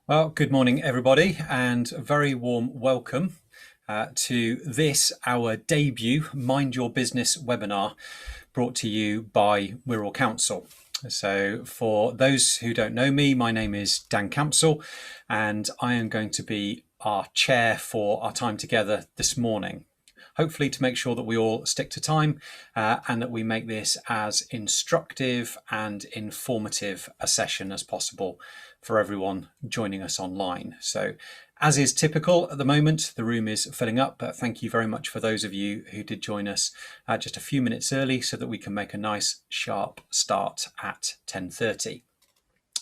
Well, good morning, everybody, and a very warm welcome to this, our debut Mind Your Business webinar brought to you by Wirral Council. So for those who don't know me, my name is Dan Campsell, and I am going to be our chair for our time together this morning. Hopefully to make sure that we all stick to time and that we make this as instructive and informative a session as possible for everyone joining us online. So as is typical at the moment, the room is filling up, but thank you very much for those of you who did join us just a few minutes early so that we can make a nice sharp start at 10:30.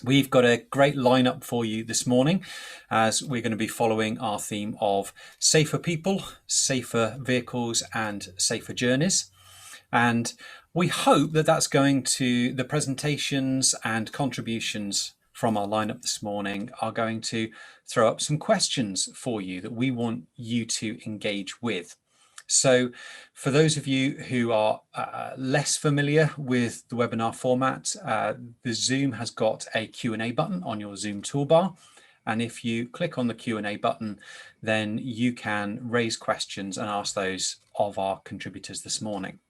We've got a great lineup for you this morning as we're going to be following our theme of safer people, safer vehicles and safer journeys. And we hope that that's going to, the presentations and contributions from our lineup this morning are going to throw up some questions for you that we want you to engage with. So for those of you who are less familiar with the webinar format, the Zoom has got a Q&A button on your Zoom toolbar. And if you click on the Q&A button, then you can raise questions and ask those of our contributors this morning.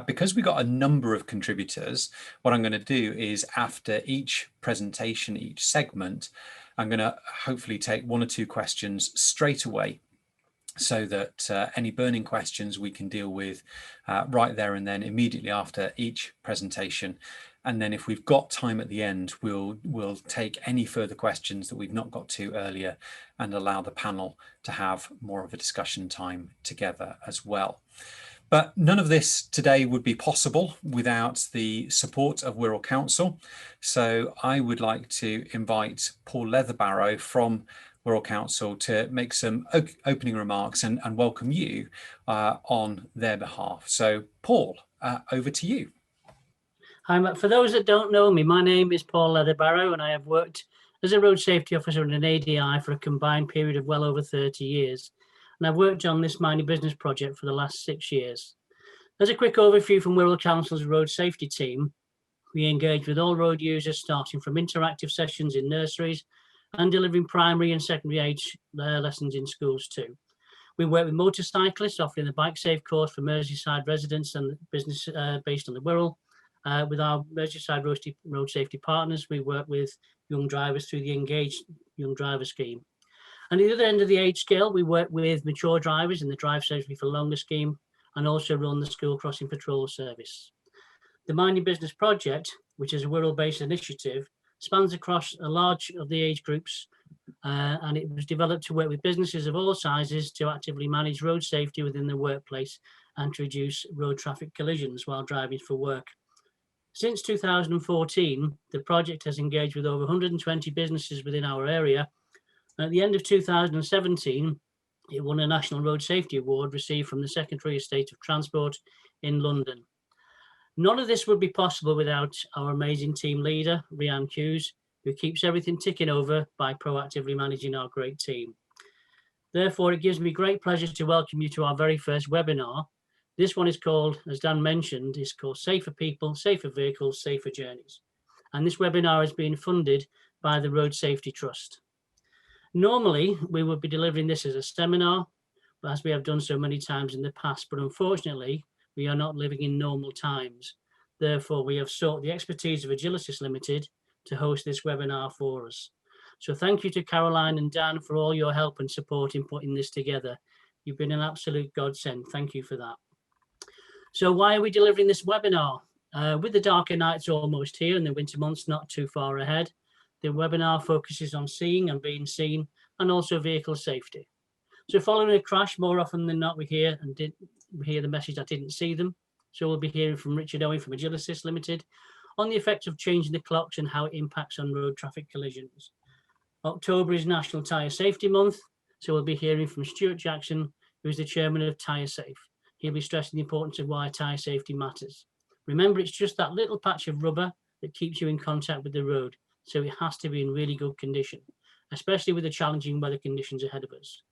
Because we got a number of contributors, what I'm going to do is after each presentation, each segment, I'm going to hopefully take one or two questions straight away so that any burning questions we can deal with right there and then immediately after each presentation. And then if we've got time at the end, we'll take any further questions that we've not got to earlier and allow the panel to have more of a discussion time together as well. But none of this today would be possible without the support of Wirral Council. So I would like to invite Paul Leatherbarrow from Wirral Council to make some opening remarks and welcome you on their behalf. So Paul, over to you. Hi, Matt. For those that don't know me, my name is Paul Leatherbarrow and I have worked as a road safety officer and an ADI for a combined period of well over 30 years. And I've worked on this Mind Your Business project for the last 6 years. As a quick overview from Wirral Council's road safety team, we engage with all road users, starting from interactive sessions in nurseries and delivering primary and secondary age lessons in schools too. We work with motorcyclists, offering the Bike Safe course for Merseyside residents and business based on the Wirral. With our Merseyside road safety partners, we work with young drivers through the Engaged Young Driver Scheme. And at the other end of the age scale, we work with mature drivers in the Drive Safely for Longer scheme and also run the school crossing patrol service. The Mind Your Business project, which is a Wirral-based initiative, spans across a large of the age groups, and it was developed to work with businesses of all sizes to actively manage road safety within the workplace and to reduce road traffic collisions while driving for work. Since 2014, the project has engaged with over 120 businesses within our area. At the end of 2017, it won a National Road Safety Award received from the Secretary of State of Transport in London. None of this would be possible without our amazing team leader, Rhiann Hughes, who keeps everything ticking over by proactively managing our great team. Therefore, it gives me great pleasure to welcome you to our very first webinar. This one is called, as Dan mentioned, is called Safer People, Safer Vehicles, Safer Journeys. And this webinar is being funded by the Road Safety Trust. Normally, we would be delivering this as a seminar, as we have done so many times in the past, but unfortunately, we are not living in normal times. Therefore, we have sought the expertise of Agilisys Limited to host this webinar for us. So thank you to Caroline and Dan for all your help and support in putting this together. You've been an absolute godsend. Thank you for that. So why are we delivering this webinar? With the darker nights almost here and the winter months not too far ahead, the webinar focuses on seeing and being seen and also vehicle safety. So following a crash, more often than not, we hear the message, I didn't see them. So we'll be hearing from Richard Owen from Agilisys Limited on the effect of changing the clocks and how it impacts on road traffic collisions. October is National Tyre Safety Month, so we'll be hearing from Stuart Jackson, who is the chairman of Tyre Safe. He'll be stressing the importance of why tyre safety matters. Remember, it's just that little patch of rubber that keeps you in contact with the road, so it has to be in really good condition, especially with the challenging weather conditions ahead of us.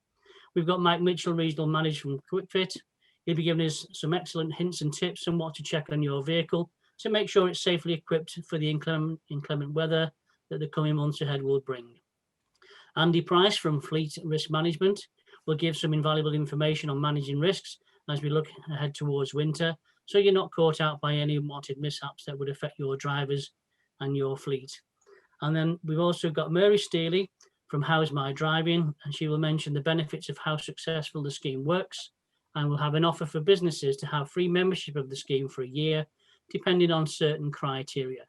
We've got Mike Mitchell, Regional Manager from QuickFit. He'll be giving us some excellent hints and tips on what to check on your vehicle to make sure it's safely equipped for the inclement weather that the coming months ahead will bring. Andy Price from Fleet Risk Management will give some invaluable information on managing risks as we look ahead towards winter, so you're not caught out by any unwanted mishaps that would affect your drivers and your fleet. And then we've also got Mary Steely from How's My Driving, and she will mention the benefits of how successful the scheme works, and we'll have an offer for businesses to have free membership of the scheme for a year, depending on certain criteria.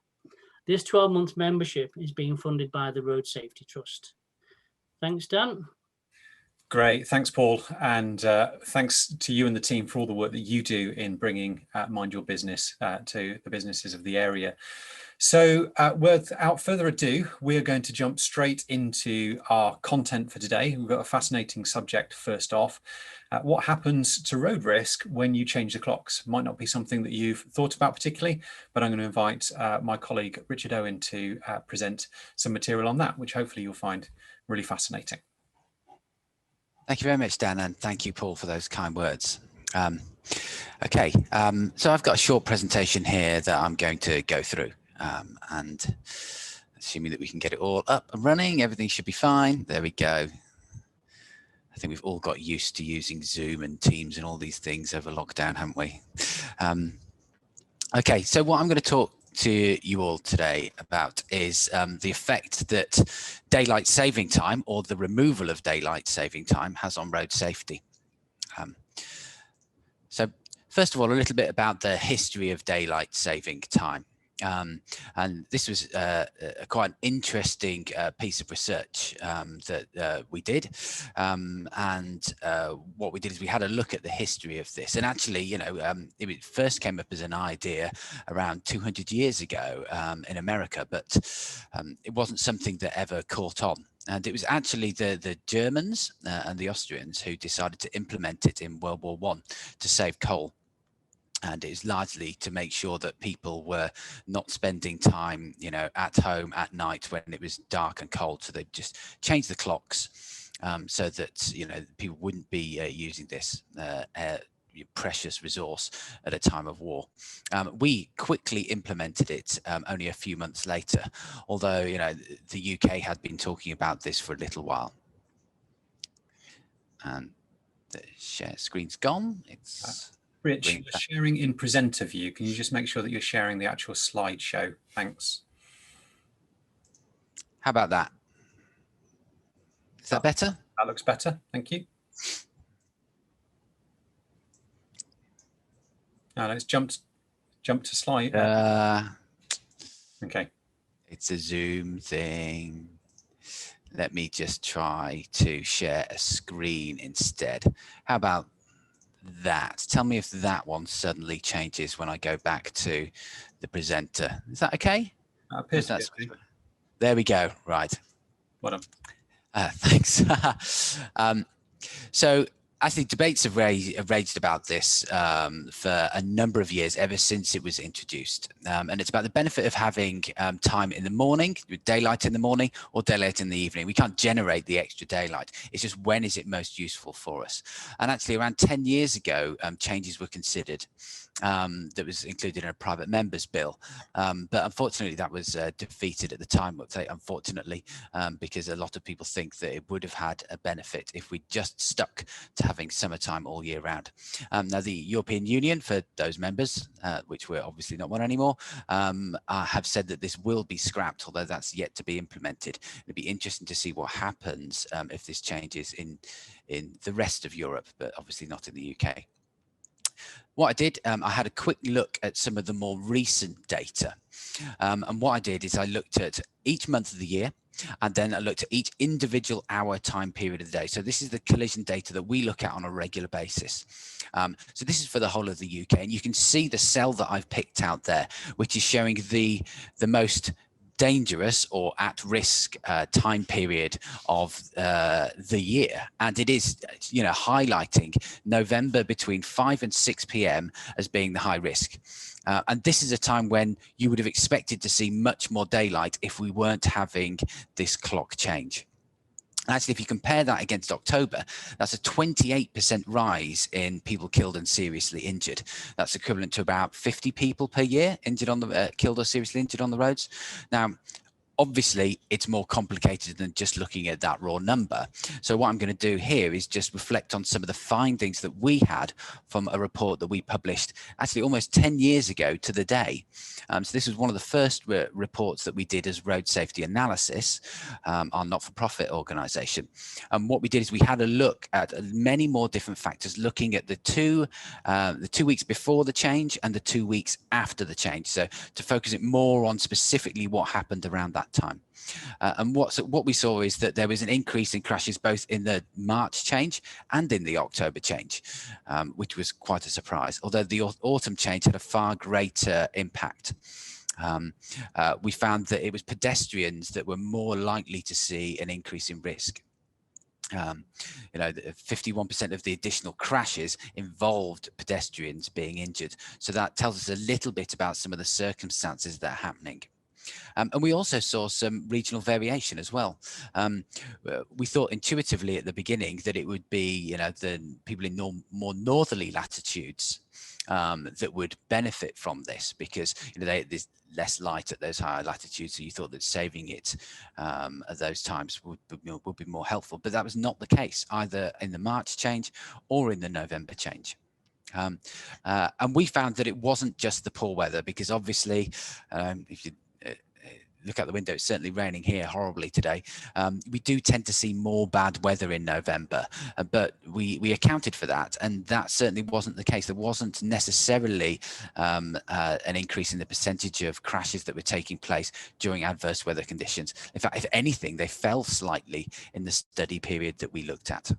This 12-month membership is being funded by the Road Safety Trust. Thanks, Dan. Great, thanks, Paul, and thanks to you and the team for all the work that you do in bringing Mind Your Business to the businesses of the area. So without further ado, we're going to jump straight into our content for today. We've got a fascinating subject first off. What happens to road risk when you change the clocks? Might not be something that you've thought about particularly, but I'm going to invite my colleague Richard Owen to present some material on that, which hopefully you'll find really fascinating. Thank you very much, Dan, and thank you, Paul, for those kind words. Okay, so I've got a short presentation here that I'm going to go through, and assuming that we can get it all up and running, everything should be fine. There we go. I think we've all got used to using Zoom and Teams and all these things over lockdown, haven't we? Okay, so what I'm going to talk to you all today about is the effect that daylight saving time, or the removal of daylight saving time, has on road safety. So first of all, a little bit about the history of daylight saving time. And this was quite an interesting piece of research that we did. What we did is we had a look at the history of this. And actually, you know, it first came up as an idea around 200 years ago in America, but it wasn't something that ever caught on. And it was actually the Germans and the Austrians who decided to implement it in World War I to save coal. And it's largely to make sure that people were not spending time, you know, at home at night when it was dark and cold. So they just changed the clocks so that, you know, people wouldn't be using this precious resource at a time of war. We quickly implemented it only a few months later, although, you know, the UK had been talking about this for a little while. And the share screen's gone. It's Rich, you're sharing in presenter view. Can you just make sure that you're sharing the actual slideshow? Thanks. How about that? Is that better? That looks better. Thank you. Now let's jump to slide. Okay. It's a Zoom thing. Let me just try to share a screen instead. How about that? Tell me if that one suddenly changes when I go back to the presenter. Is that okay? Appears to be okay. There we go. Right. Well done. Thanks. So actually, debates have raged about this for a number of years, ever since it was introduced. And it's about the benefit of having time in the morning, daylight in the morning, or daylight in the evening. We can't generate the extra daylight. It's just when is it most useful for us? And actually, around 10 years ago, changes were considered. That was included in a private members bill, but unfortunately that was defeated at the time. I'd say unfortunately, because a lot of people think that it would have had a benefit if we just stuck to having summertime all year round. Now the European Union, for those members, which we're obviously not one anymore, have said that this will be scrapped, although that's yet to be implemented. It'd be interesting to see what happens if this changes in the rest of Europe, but obviously not in the UK. What I did, I had a quick look at some of the more recent data. And what I did is I looked at each month of the year, and then I looked at each individual hour time period of the day. So this is the collision data that we look at on a regular basis. So this is for the whole of the UK. And you can see the cell that I've picked out there, which is showing the most dangerous or at risk time period of the year, and it is, you know, highlighting November between 5 and 6 p.m. as being the high risk. And this is a time when you would have expected to see much more daylight if we weren't having this clock change. Actually, if you compare that against October, that's a 28% rise in people killed and seriously injured. That's equivalent to about 50 people per year injured on the killed or seriously injured on the roads. Now, Obviously, it's more complicated than just looking at that raw number. So what I'm going to do here is just reflect on some of the findings that we had from a report that we published actually almost 10 years ago to the day. So this was one of the first reports that we did as Road Safety Analysis, our not-for-profit organisation. And what we did is we had a look at many more different factors, looking at the two weeks before the change and the 2 weeks after the change. So to focus it more on specifically what happened around that time. And what we saw is that there was an increase in crashes both in the March change and in the October change, which was quite a surprise, although the autumn change had a far greater impact. We found that it was pedestrians that were more likely to see an increase in risk. 51% of the additional crashes involved pedestrians being injured. So that tells us a little bit about some of the circumstances that are happening. And we also saw some regional variation as well. We thought intuitively at the beginning that it would be, the people in more northerly latitudes that would benefit from this, because there's less light at those higher latitudes, so you thought that saving it at those times would be more helpful. But that was not the case, either in the March change or in the November change. And we found that it wasn't just the poor weather, because obviously, if you look out the window, it's certainly raining here horribly today. We do tend to see more bad weather in November, but we accounted for that, and that certainly wasn't the case. There wasn't necessarily an increase in the percentage of crashes that were taking place during adverse weather conditions. In fact, if anything, they fell slightly in the study period that we looked at.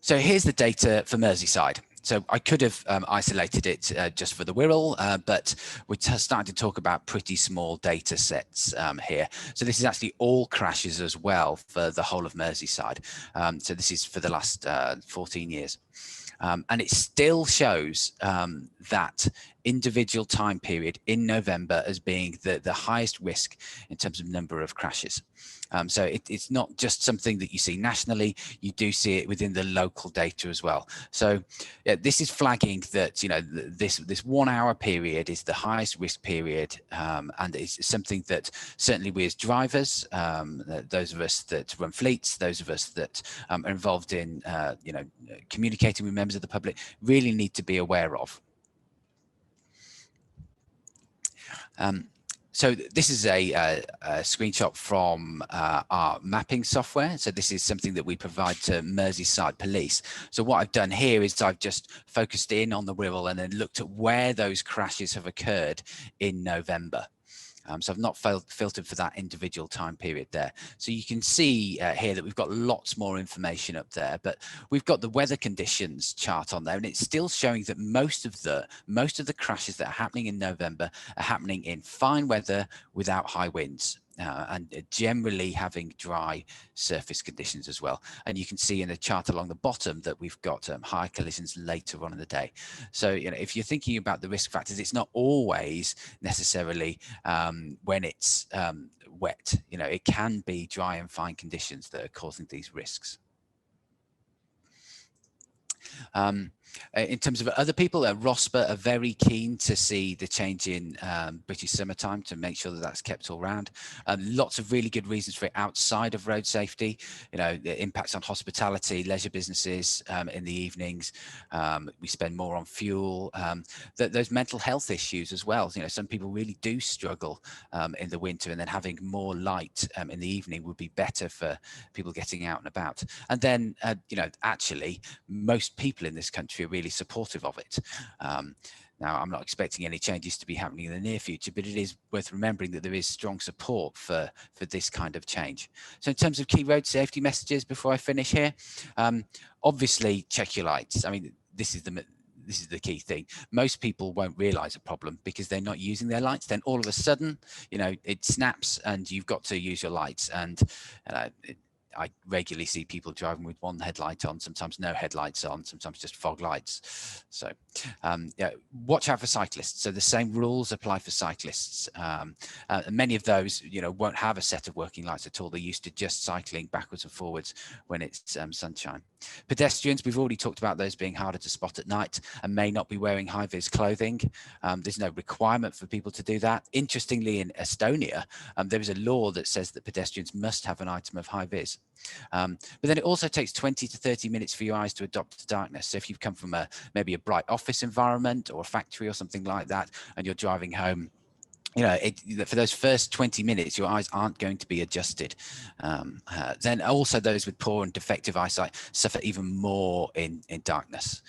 So here's the data for Merseyside. So I could have isolated it just for the Wirral, but we're starting to talk about pretty small data sets here. So this is actually all crashes as well for the whole of Merseyside. So this is for the last 14 years. And it still shows that individual time period in November as being the highest risk in terms of number of crashes. So it's not just something that you see nationally, you do see it within the local data as well. So yeah, this is flagging that, this 1 hour period is the highest risk period, and it's something that certainly we as drivers, those of us that run fleets, those of us that are involved in, communicating with members of the public, really need to be aware of. So this is a screenshot from our mapping software. So this is something that we provide to Merseyside Police. So what I've done here is I've just focused in on the Wirral and then looked at where those crashes have occurred in November. So I've not filtered for that individual time period there. So you can see here that we've got lots more information up there, but we've got the weather conditions chart on there, and it's still showing that most of the crashes that are happening in November are happening in fine weather without high winds. And generally having dry surface conditions as well. And you can see in the chart along the bottom that we've got high collisions later on in the day. So, if you're thinking about the risk factors, it's not always necessarily when it's wet. It can be dry and fine conditions that are causing these risks. In terms of other people, ROSPA are very keen to see the change in British summertime to make sure that that's kept all round. Lots of really good reasons for it outside of road safety. The impacts on hospitality, leisure businesses in the evenings. We spend more on fuel. Those mental health issues as well. Some people really do struggle in the winter, and then having more light in the evening would be better for people getting out and about. And then, actually, most people in this country are really supportive of it. Now, I'm not expecting any changes to be happening in the near future, but it is worth remembering that there is strong support for this kind of change. So in terms of key road safety messages before I finish here, obviously check your lights. I mean, this is the key thing. Most people won't realize a problem because they're not using their lights. Then all of a sudden, it snaps and you've got to use your lights. And I regularly see people driving with one headlight on, sometimes no headlights on, sometimes just fog lights. So yeah, watch out for cyclists. So the same rules apply for cyclists. Many of those, won't have a set of working lights at all. They're used to just cycling backwards and forwards when it's sunshine. Pedestrians, we've already talked about those being harder to spot at night and may not be wearing high-vis clothing. There's no requirement for people to do that. Interestingly, in Estonia, there is a law that says that pedestrians must have an item of high-vis. But then it also takes 20 to 30 minutes for your eyes to adopt to darkness. So if you've come from maybe a bright office environment or a factory or something like that, and you're driving home, for those first 20 minutes, your eyes aren't going to be adjusted. Then also those with poor and defective eyesight suffer even more in darkness.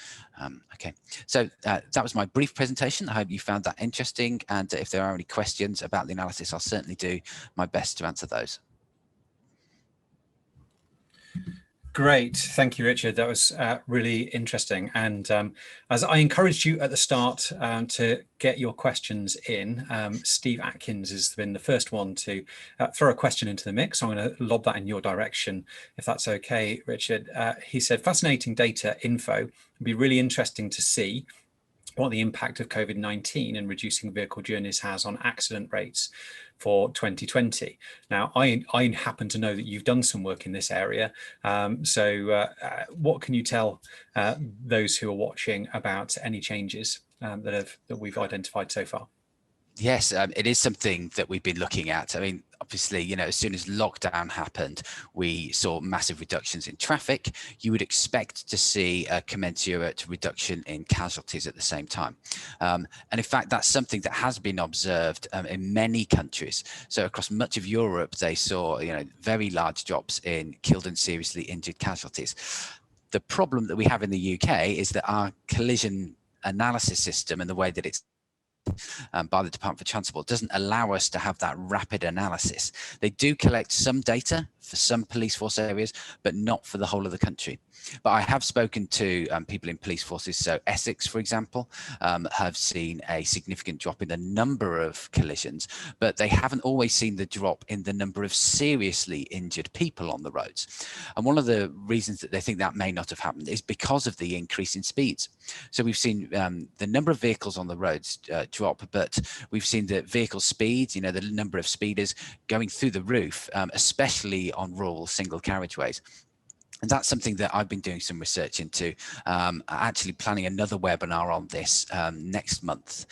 Okay, so that was my brief presentation. I hope you found that interesting. And if there are any questions about the analysis, I'll certainly do my best to answer those. Great. Thank you, Richard. That was really interesting. And as I encouraged you at the start to get your questions in, Steve Atkins has been the first one to throw a question into the mix. So I'm going to lob that in your direction, if that's okay, Richard. He said, fascinating data info. It'd be really interesting to see what the impact of COVID-19 and reducing vehicle journeys has on accident rates for 2020. Now, I happen to know that you've done some work in this area. So what can you tell those who are watching about any changes that we've identified so far? Yes, it is something that we've been looking at. I mean, obviously, as soon as lockdown happened, we saw massive reductions in traffic. You would expect to see a commensurate reduction in casualties at the same time. And in fact, that's something that has been observed in many countries. So across much of Europe, they saw, very large drops in killed and seriously injured casualties. The problem that we have in the UK is that our collision analysis system and the way that it's by the Department for Transport doesn't allow us to have that rapid analysis. They do collect some data for some police force areas, but not for the whole of the country. But I have spoken to people in police forces. So Essex, for example, have seen a significant drop in the number of collisions, but they haven't always seen the drop in the number of seriously injured people on the roads. And one of the reasons that they think that may not have happened is because of the increase in speeds. So we've seen the number of vehicles on the roads drop, but we've seen the vehicle speeds, the number of speeders going through the roof, especially on rural single carriageways. And that's something that I've been doing some research into, actually planning another webinar on this next month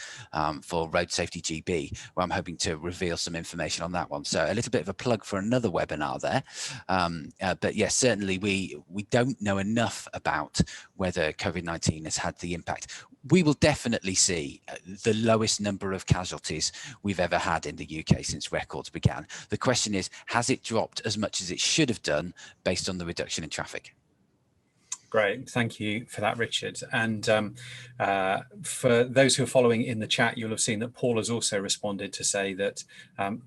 for Road Safety GB, where I'm hoping to reveal some information on that one. So a little bit of a plug for another webinar there. But yes, certainly we don't know enough about whether COVID-19 has had the impact. We will definitely see the lowest number of casualties we've ever had in the UK since records began. The question is, has it dropped as much as it should have done based on the reduction in traffic? Great, thank you for that, Richard. And for those who are following in the chat, you'll have seen that Paul has also responded to say that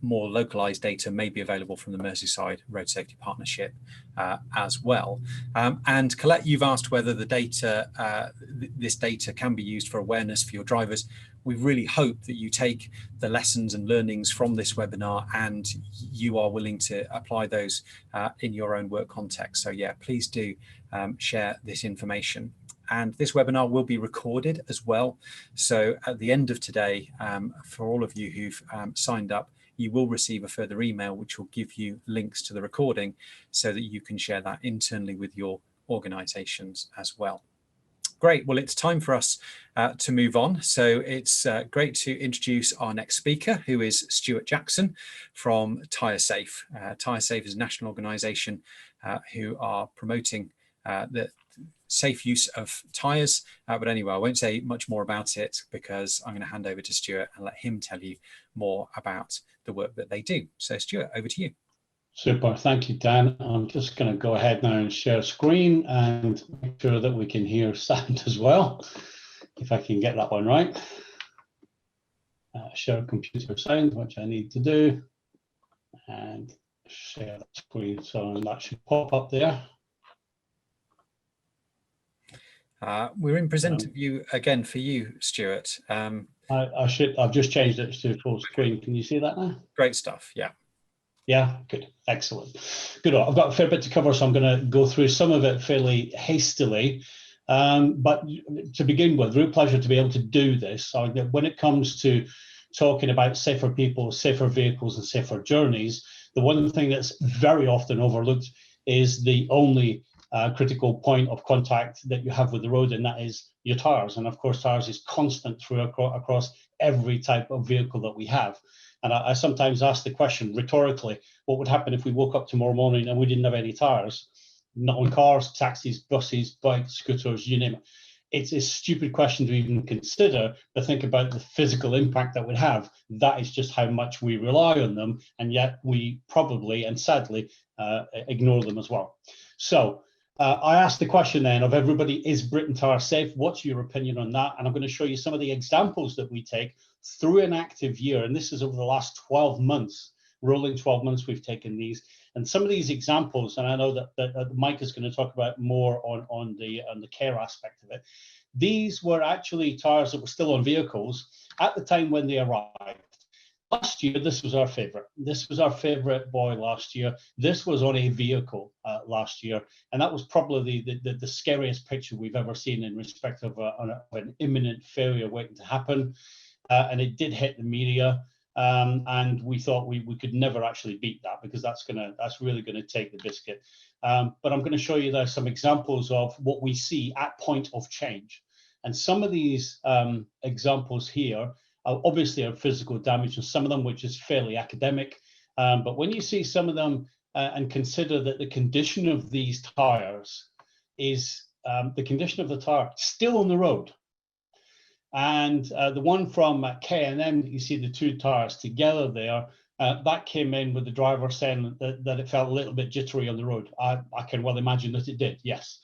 more localized data may be available from the Merseyside Road Safety Partnership as well. And Colette, you've asked whether the data, this data can be used for awareness for your drivers. We really hope that you take the lessons and learnings from this webinar and you are willing to apply those in your own work context. So yeah, please do share this information. And this webinar will be recorded as well. So at the end of today, for all of you who've signed up, you will receive a further email which will give you links to the recording so that you can share that internally with your organizations as well. Great. Well, it's time for us to move on. So it's great to introduce our next speaker, who is Stuart Jackson from TyreSafe. TyreSafe is a national organisation who are promoting the safe use of tyres. But anyway, I won't say much more about it because I'm going to hand over to Stuart and let him tell you more about the work that they do. So Stuart, over to you. Super, thank you, Dan. I'm just going to go ahead now and share screen and make sure that we can hear sound as well, if I can get that one right. Share computer sound, which I need to do, and share the screen, so that should pop up there. We're in present view again for you, Stuart. I've just changed it to full screen. Can you see that now? Great stuff, yeah. Yeah, good, excellent. Good. I've got a fair bit to cover, so I'm going to go through some of it fairly hastily. But to begin with, real pleasure to be able to do this. So when it comes to talking about safer people, safer vehicles, and safer journeys, the one thing that's very often overlooked is the only critical point of contact that you have with the road, and that is your tires. And of course, tires is constant through across every type of vehicle that we have. And I sometimes ask the question rhetorically, what would happen if we woke up tomorrow morning and we didn't have any tires? Not on cars, taxis, buses, bikes, scooters, you name it. It's a stupid question to even consider, but think about the physical impact that would have. That is just how much we rely on them, and yet we probably and sadly ignore them as well. So I asked the question then of everybody, is Britain Tire safe? What's your opinion on that? And I'm going to show you some of the examples that we take through an active year. And this is over the last 12 months, rolling 12 months we've taken these. And some of these examples, and I know that Mike is going to talk about more on the care aspect of it. These were actually tires that were still on vehicles at the time when they arrived. Last year, this was our favorite. This was our favorite boy last year. This was on a vehicle last year. And that was probably the scariest picture we've ever seen in respect of an imminent failure waiting to happen. And it did hit the media. And we thought we could never actually beat that, because that's really going to take the biscuit. But I'm going to show you there some examples of what we see at point of change. And some of these examples here obviously are physical damage, and some of them which is fairly academic. But when you see some of them and consider that the condition of these tires is the condition of the tire still on the road. And the one from K&M, you see the two tires together there, that came in with the driver saying that it felt a little bit jittery on the road. I can well imagine that it did, yes.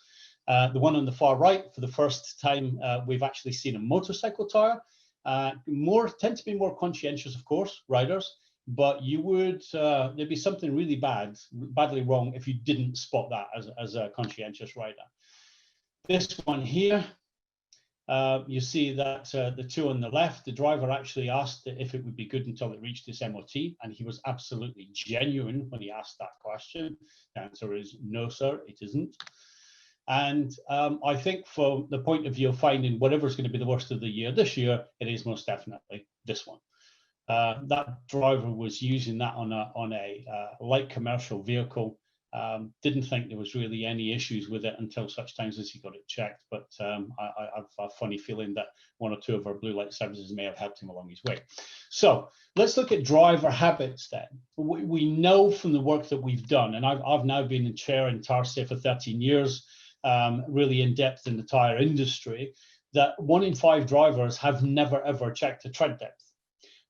The one on the far right, for the first time, we've actually seen a motorcycle tire. Tend to be more conscientious, of course, riders, but you would, there'd be something really badly wrong if you didn't spot that as a conscientious rider. This one here, you see that the two on the left, the driver actually asked if it would be good until it reached its MOT, and he was absolutely genuine when he asked that question. The answer is no, sir, it isn't. And I think from the point of view of finding whatever's going to be the worst of the year this year, it is most definitely this one. That driver was using that on a light commercial vehicle. Didn't think there was really any issues with it until such times as he got it checked. But I've a funny feeling that one or two of our blue light services may have helped him along his way. So let's look at driver habits then. We know from the work that we've done, and I've now been in chair in TARSAFE for 13 years, really in depth in the tire industry, that 1 in 5 drivers have never ever checked a tread depth.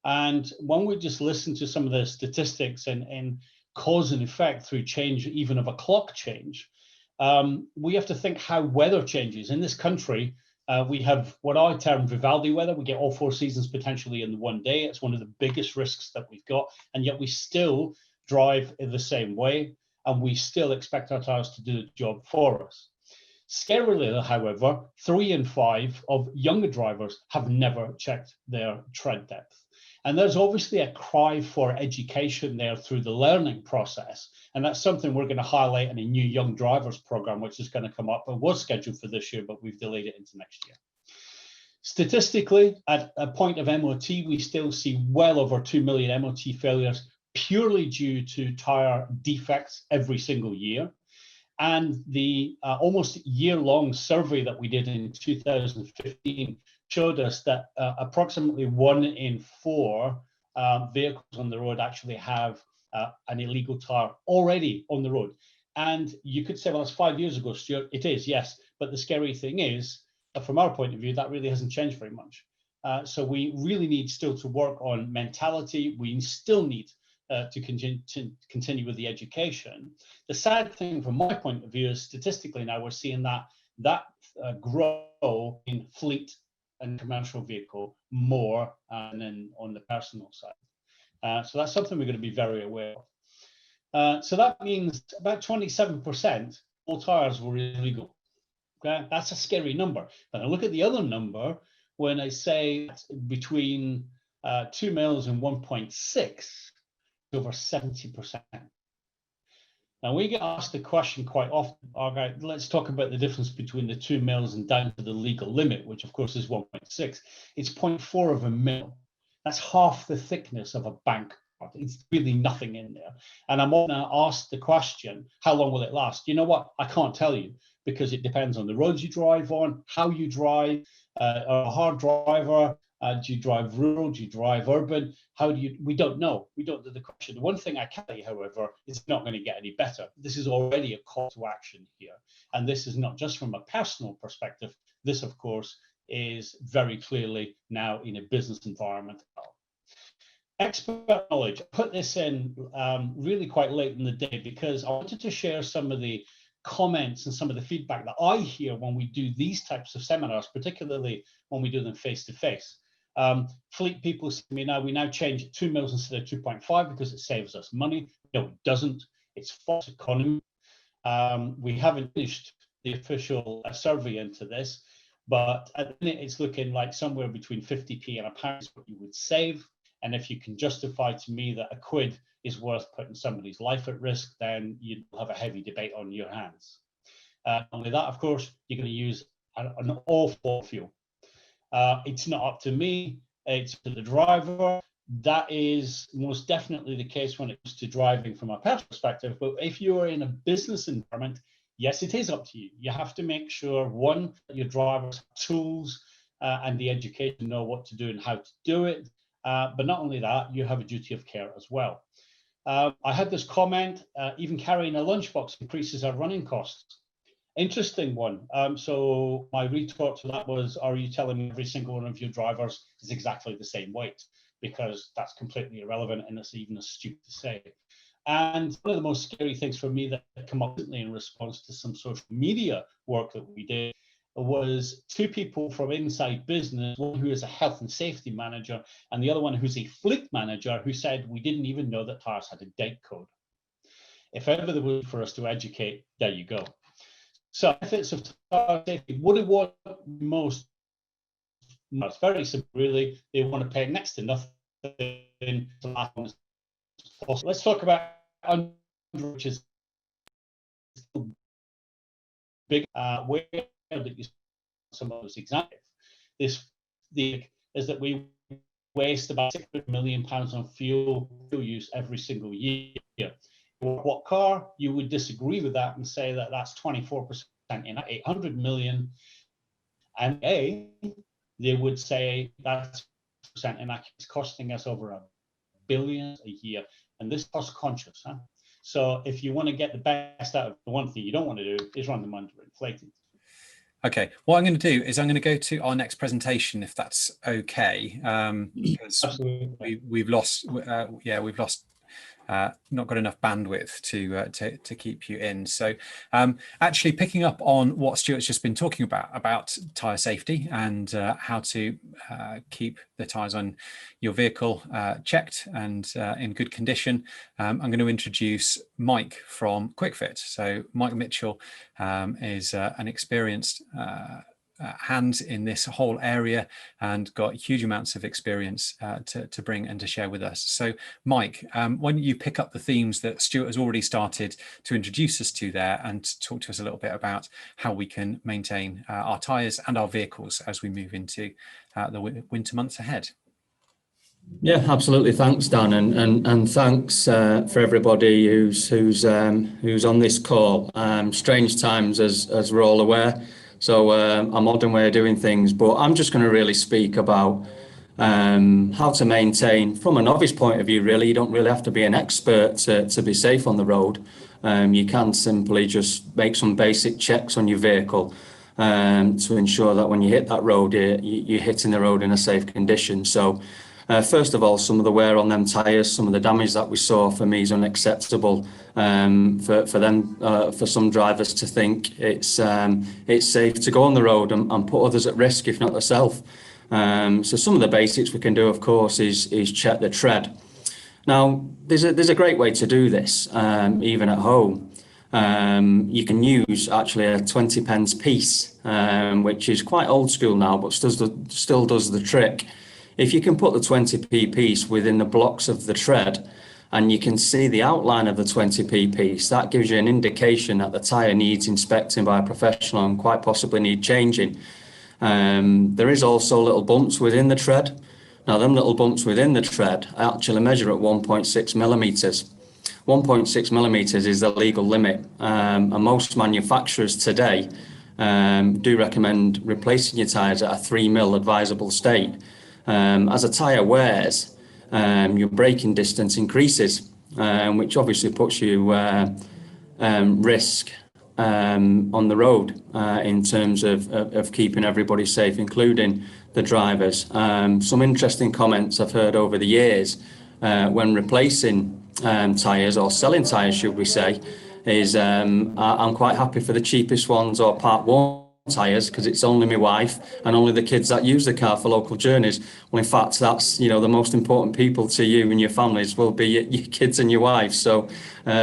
And when we just listen to some of the statistics and cause and effect through change, even of a clock change, we have to think how weather changes. In this country, we have what I term Vivaldi weather. We get all 4 seasons potentially in one day. It's one of the biggest risks that we've got, and yet we still drive in the same way, and we still expect our tires to do the job for us. Scarily, however, 3 in 5 of younger drivers have never checked their tread depth. And there's obviously a cry for education there through the learning process. And that's something we're going to highlight in a new young drivers program, which is going to come up and was scheduled for this year, but we've delayed it into next year. Statistically, at a point of MOT, we still see well over 2 million MOT failures purely due to tire defects every single year. And the almost year-long survey that we did in 2015 showed us that approximately 1 in 4 vehicles on the road actually have an illegal tire already on the road. And you could say, well, that's 5 years ago, Stuart. It is, yes. But the scary thing is, from our point of view, that really hasn't changed very much. So we really need still to work on mentality. We still need to continue with the education. The sad thing from my point of view is statistically now we're seeing that grow in fleet and commercial vehicle more than on the personal side. So that's something we're going to be very aware of. So that means about 27% all tires were illegal. Okay? That's a scary number. But I look at the other number when I say between 2 mils and 1.6, over 70%. Now, we get asked the question quite often, all right, let's talk about the difference between the 2 mils and down to the legal limit, which of course is 1.6. It's 0.4 of a mil. That's half the thickness of a bank card. It's really nothing in there. And I'm often asked the question, how long will it last? You know what? I can't tell you, because it depends on the roads you drive on, how you drive, a hard driver, do you drive rural, do you drive urban? We don't know. We don't know the question. The one thing I can tell you, however, is it's not going to get any better. This is already a call to action here. And this is not just from a personal perspective. This, of course, is very clearly now in a business environment. Expert knowledge. I put this in really quite late in the day because I wanted to share some of the comments and some of the feedback that I hear when we do these types of seminars, particularly when we do them face to face. Fleet people say to me, now we now change it 2 mils instead of 2.5 because it saves us money. No, it doesn't. It's false economy. We haven't finished the official survey into this, but at the minute it's looking like somewhere between 50p and £1 is what you would save. And if you can justify to me that £1 is worth putting somebody's life at risk, then you'll have a heavy debate on your hands. Only that, of course, you're going to use an awful fuel. It's not up to me, it's to the driver. That is most definitely the case when it comes to driving from a personal perspective. But if you are in a business environment, yes, it is up to you. You have to make sure, one, that your drivers have tools and the education to know what to do and how to do it. But not only that, you have a duty of care as well. I had this comment, even carrying a lunchbox increases our running costs. Interesting one. So my retort to that was, are you telling me every single one of your drivers is exactly the same weight? Because that's completely irrelevant and it's even as stupid to say. And one of the most scary things for me that came up in response to some social media work that we did was two people from inside business, one who is a health and safety manager and the other one who's a fleet manager, who said we didn't even know that tires had a date code. If ever there was for us to educate, there you go. So benefits of tire safety, what do you want most? It's very simple, really. They want to pay next to nothing to last as possible. Let's talk about under, which is big, where that you some of those examples. Is that we waste about £600 million on fuel use every single year. What car? You would disagree with that and say that that's 24% in 800 million, and they would say that's percent, and it's costing us over $1 billion a year, and this cost conscious. So if you want to get the best out of the one thing you don't want to do is run them under inflated. Okay, what I'm going to do is I'm going to go to our next presentation, if that's okay, because we've lost, we've lost. Not got enough bandwidth to keep you in. So actually picking up on what Stuart's just been talking about tyre safety and how to keep the tyres on your vehicle checked and in good condition, I'm going to introduce Mike from QuickFit. So Mike Mitchell is an experienced hand in this whole area and got huge amounts of experience to bring and to share with us. So Mike, why don't you pick up the themes that Stuart has already started to introduce us to there and talk to us a little bit about how we can maintain our tyres and our vehicles as we move into the winter months ahead. Yeah, absolutely. Thanks, Dan, and thanks for everybody who's on this call. Strange times, as we're all aware. So a modern way of doing things, but I'm just going to really speak about how to maintain, from a novice point of view, really. You don't really have to be an expert to be safe on the road. You can simply just make some basic checks on your vehicle to ensure that when you hit that road, you're hitting the road in a safe condition. So first of all, some of the wear on them tyres, some of the damage that we saw, for me, is unacceptable. For some drivers to think it's safe to go on the road and put others at risk, if not themselves. So some of the basics we can do, of course, is check the tread. Now, there's a great way to do this, even at home. You can use actually a 20p piece, which is quite old school now, but still does the trick. If you can put the 20p piece within the blocks of the tread, and you can see the outline of the 20p piece. That gives you an indication that the tyre needs inspecting by a professional and quite possibly need changing. There is also little bumps within the tread. Now, them little bumps within the tread actually measure at 1.6 millimetres. 1.6 millimetres is the legal limit, and most manufacturers today do recommend replacing your tyres at a 3 mil advisable state. As a tyre wears, your braking distance increases, which obviously puts you risk on the road in terms of keeping everybody safe, including the drivers. Some interesting comments I've heard over the years when replacing tyres, or selling tyres should we say, is I'm quite happy for the cheapest ones or part one tyres because it's only my wife and only the kids that use the car for local journeys. Well, in fact, that's, you know, the most important people to you and your families will be your kids and your wife. So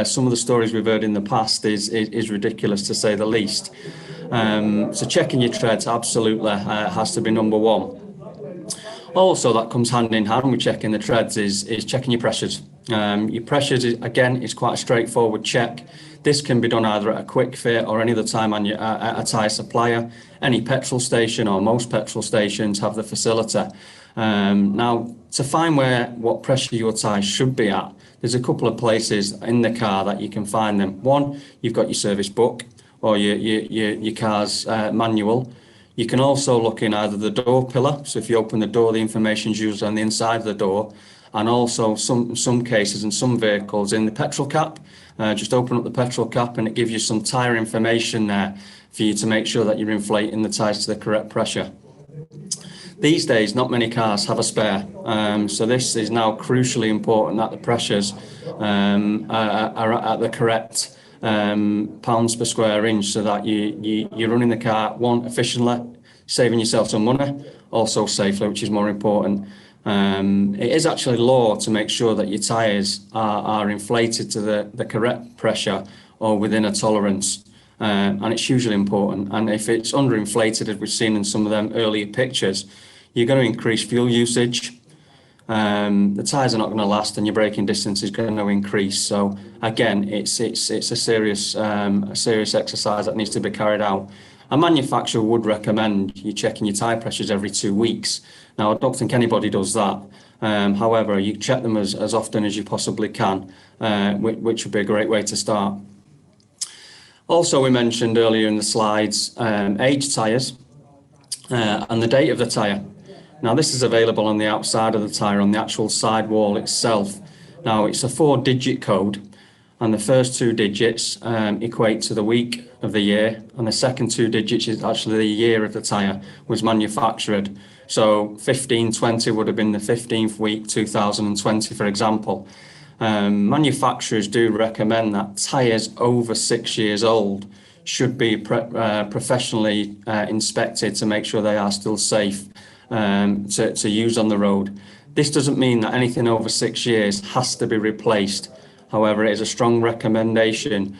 some of the stories we've heard in the past is ridiculous, to say the least. So checking your treads absolutely has to be number one. Also, that comes hand in hand with checking the treads is checking your pressures. Your pressures, again, is quite a straightforward check. This can be done either at a quick fit or any other time at a tyre supplier. Any petrol station or most petrol stations have the facility. Now, to find what pressure your tyres should be at, there's a couple of places in the car that you can find them. One, you've got your service book or your car's manual. You can also look in either the door pillar. So if you open the door, the information is usually on the inside of the door. And also some cases in some vehicles in the petrol cap. Just open up the petrol cap and it gives you some tyre information there for you to make sure that you're inflating the tyres to the correct pressure. These days, not many cars have a spare. So this is now crucially important that the pressures are at the correct pounds per square inch, so that you're running the car, one, efficiently, saving yourself some money, also safely, which is more important. It is actually law to make sure that your tyres are inflated to the correct pressure or within a tolerance, and it's usually important. And if it's underinflated, as we've seen in some of them earlier pictures, you're going to increase fuel usage. The tyres are not going to last, and your braking distance is going to increase. So again, it's a serious exercise that needs to be carried out. A manufacturer would recommend you checking your tyre pressures every 2 weeks. Now, I don't think anybody does that. However, you check them as often as you possibly can, which would be a great way to start. Also, we mentioned earlier in the slides, aged tyres and the date of the tyre. Now, this is available on the outside of the tyre, on the actual sidewall itself. Now, it's a 4-digit code, and the first 2 digits equate to the week of the year, and the second 2 digits is actually the year of the tyre was manufactured. So 1520 would have been the 15th week, 2020, for example. Manufacturers do recommend that tyres over 6 years old should be professionally inspected to make sure they are still safe to use on the road. This doesn't mean that anything over 6 years has to be replaced. However, it is a strong recommendation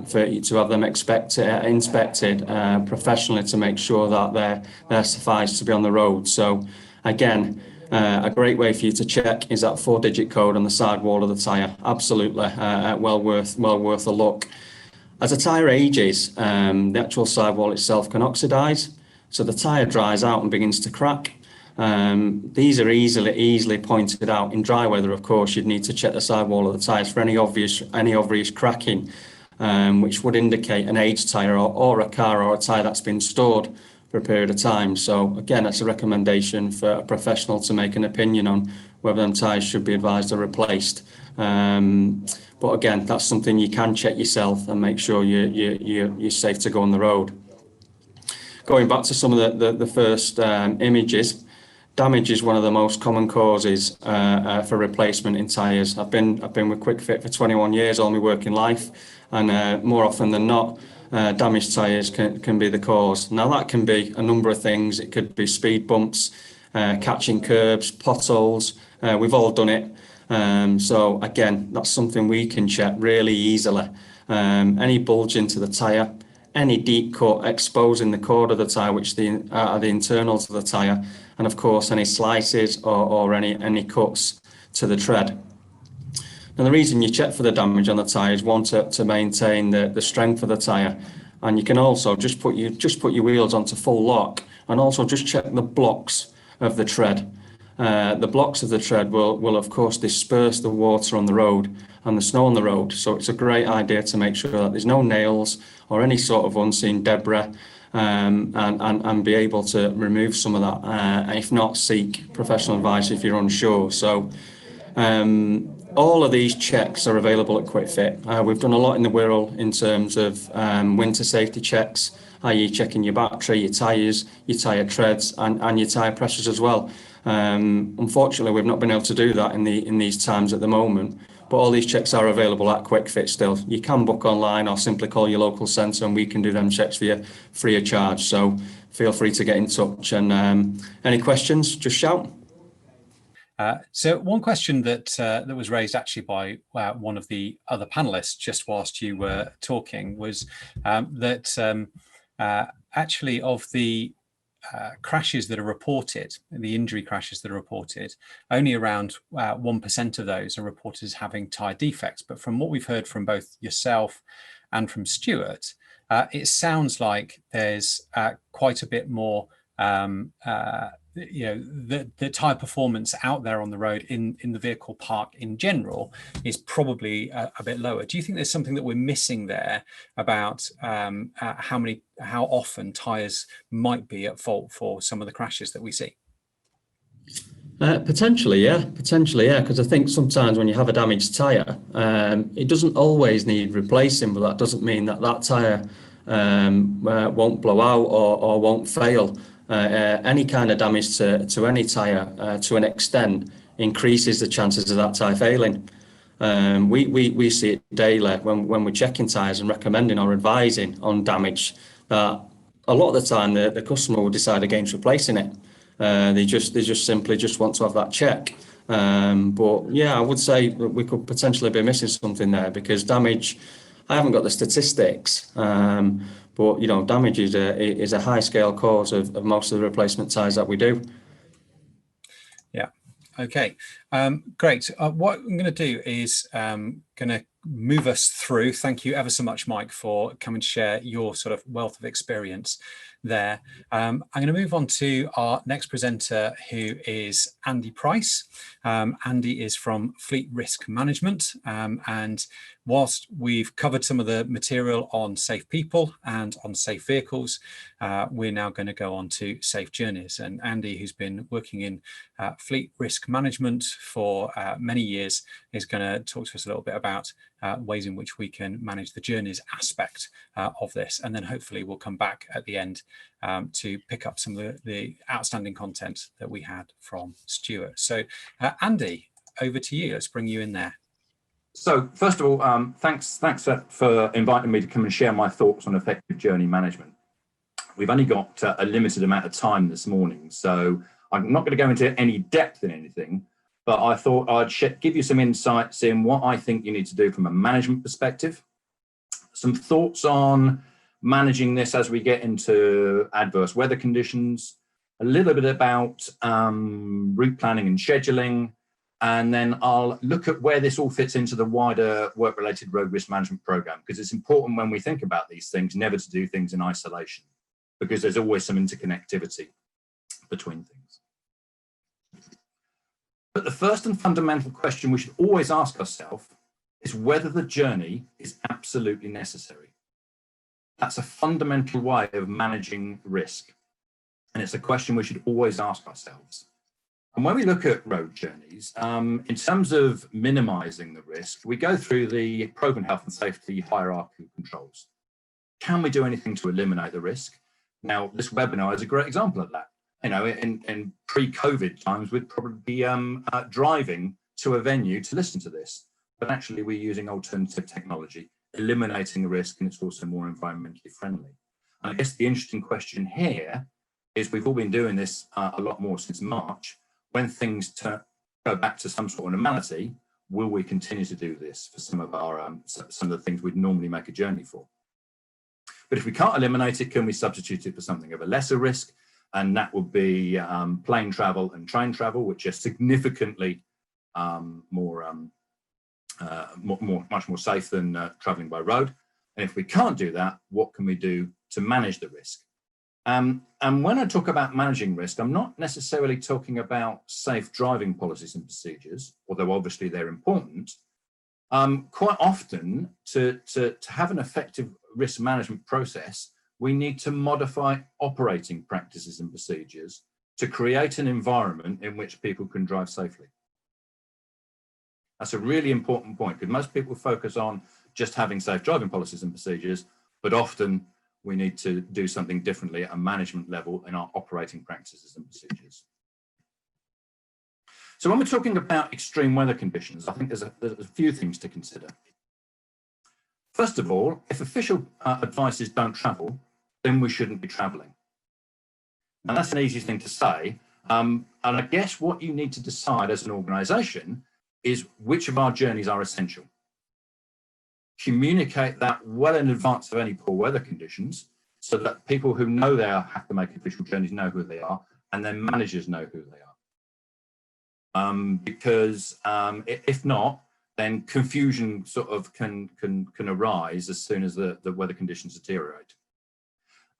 for you to have them inspected professionally to make sure that they're sufficed to be on the road. So again, a great way for you to check is that 4-digit code on the sidewall of the tyre. Absolutely, well worth a look. As a tyre ages, the actual sidewall itself can oxidise, so the tyre dries out and begins to crack. These are easily pointed out. In dry weather, of course, you'd need to check the sidewall of the tyres for any obvious cracking, which would indicate an aged tyre or a car or a tyre that's been stored for a period of time. So again, that's a recommendation for a professional to make an opinion on whether them tyres should be advised or replaced. But again, that's something you can check yourself and make sure you're safe to go on the road. Going back to some of the first images, damage is one of the most common causes for replacement in tyres. I've been with Kwik Fit for 21 years, all my working life, and more often than not, damaged tyres can be the cause. Now, that can be a number of things. It could be speed bumps, catching curbs, potholes. We've all done it. So again, that's something we can check really easily. Any bulge into the tyre, any deep cut exposing the cord of the tyre, which are the internals of the tyre, and of course any slices or any cuts to the tread. And the reason you check for the damage on the tyre is one, to maintain the strength of the tyre. And you can also just put your wheels onto full lock and also just check the blocks of the tread. The blocks of the tread will of course disperse the water on the road and the snow on the road. So it's a great idea to make sure that there's no nails or any sort of unseen debris, and be able to remove some of that. And if not, seek professional advice if you're unsure. So all of these checks are available at QuickFit. We've done a lot in the Wirral in terms of winter safety checks, i.e. checking your battery, your tyres, your tyre treads and your tyre pressures as well. Unfortunately, we've not been able to do that in these times at the moment, but all these checks are available at QuickFit still. You can book online or simply call your local centre and we can do them checks for you free of charge. So feel free to get in touch, and any questions, just shout. So one question that was raised actually by one of the other panelists just whilst you were talking was that actually of the crashes that are reported, the injury crashes that are reported, only around 1% of those are reported as having tyre defects. But from what we've heard from both yourself and from Stuart, it sounds like there's quite a bit more the tyre performance out there on the road in the vehicle park in general is probably a bit lower. Do you think there's something that we're missing there about how often tyres might be at fault for some of the crashes that we see? Potentially, yeah, because I think sometimes when you have a damaged tyre, it doesn't always need replacing, but that doesn't mean that tyre won't blow out or won't fail. Any kind of damage to any tyre to an extent increases the chances of that tyre failing. We see it daily when we're checking tyres and recommending or advising on damage, that a lot of the time the customer will decide against replacing it. They just simply want to have that check. But yeah, I would say that we could potentially be missing something there, because damage, I haven't got the statistics, but damage is a high scale cause of most of the replacement tyres that we do. Yeah. Okay. Great. What I'm going to do is going to move us through. Thank you ever so much, Mike, for coming to share your sort of wealth of experience there. I'm going to move on to our next presenter, who is Andy Price. Andy is from Fleet Risk Management, and whilst we've covered some of the material on safe people and on safe vehicles, we're now going to go on to safe journeys. And Andy, who's been working in fleet risk management for many years, is going to talk to us a little bit about ways in which we can manage the journeys aspect of this. And then hopefully we'll come back at the end to pick up some of the outstanding content that we had from Stuart. So Andy, over to you. Let's bring you in there. So first of all, thanks for inviting me to come and share my thoughts on effective journey management. We've only got a limited amount of time this morning, so I'm not going to go into any depth in anything, but I thought I'd give you some insights in what I think you need to do from a management perspective, some thoughts on managing this as we get into adverse weather conditions, a little bit about route planning and scheduling, and then I'll look at where this all fits into the wider work-related road risk management program, because it's important when we think about these things never to do things in isolation, because there's always some interconnectivity between things. But the first and fundamental question we should always ask ourselves is whether the journey is absolutely necessary. That's a fundamental way of managing risk, and it's a question we should always ask ourselves. And when we look at road journeys, in terms of minimizing the risk, we go through the proven health and safety hierarchical controls. Can we do anything to eliminate the risk? Now, this webinar is a great example of that. In pre-COVID times, we'd probably be driving to a venue to listen to this, but actually we're using alternative technology, eliminating the risk, and it's also more environmentally friendly. And I guess the interesting question here is we've all been doing this a lot more since March. When things go back to some sort of normality, will we continue to do this for some of the things we'd normally make a journey for? But if we can't eliminate it, can we substitute it for something of a lesser risk? And that would be plane travel and train travel, which are significantly more much more safe than traveling by road. And if we can't do that, what can we do to manage the risk? And when I talk about managing risk, I'm not necessarily talking about safe driving policies and procedures, although obviously they're important. Quite often, to have an effective risk management process, we need to modify operating practices and procedures to create an environment in which people can drive safely. That's a really important point, because most people focus on just having safe driving policies and procedures, but often we need to do something differently at a management level in our operating practices and procedures. So when we're talking about extreme weather conditions, I think there's a few things to consider. First of all, if official advice is don't travel, then we shouldn't be traveling. And that's an easy thing to say. And I guess what you need to decide as an organization is which of our journeys are essential. Communicate that well in advance of any poor weather conditions, so that people who know they have to make official journeys know who they are, and their managers know who they are. Because if not, then confusion sort of can arise as soon as the weather conditions deteriorate.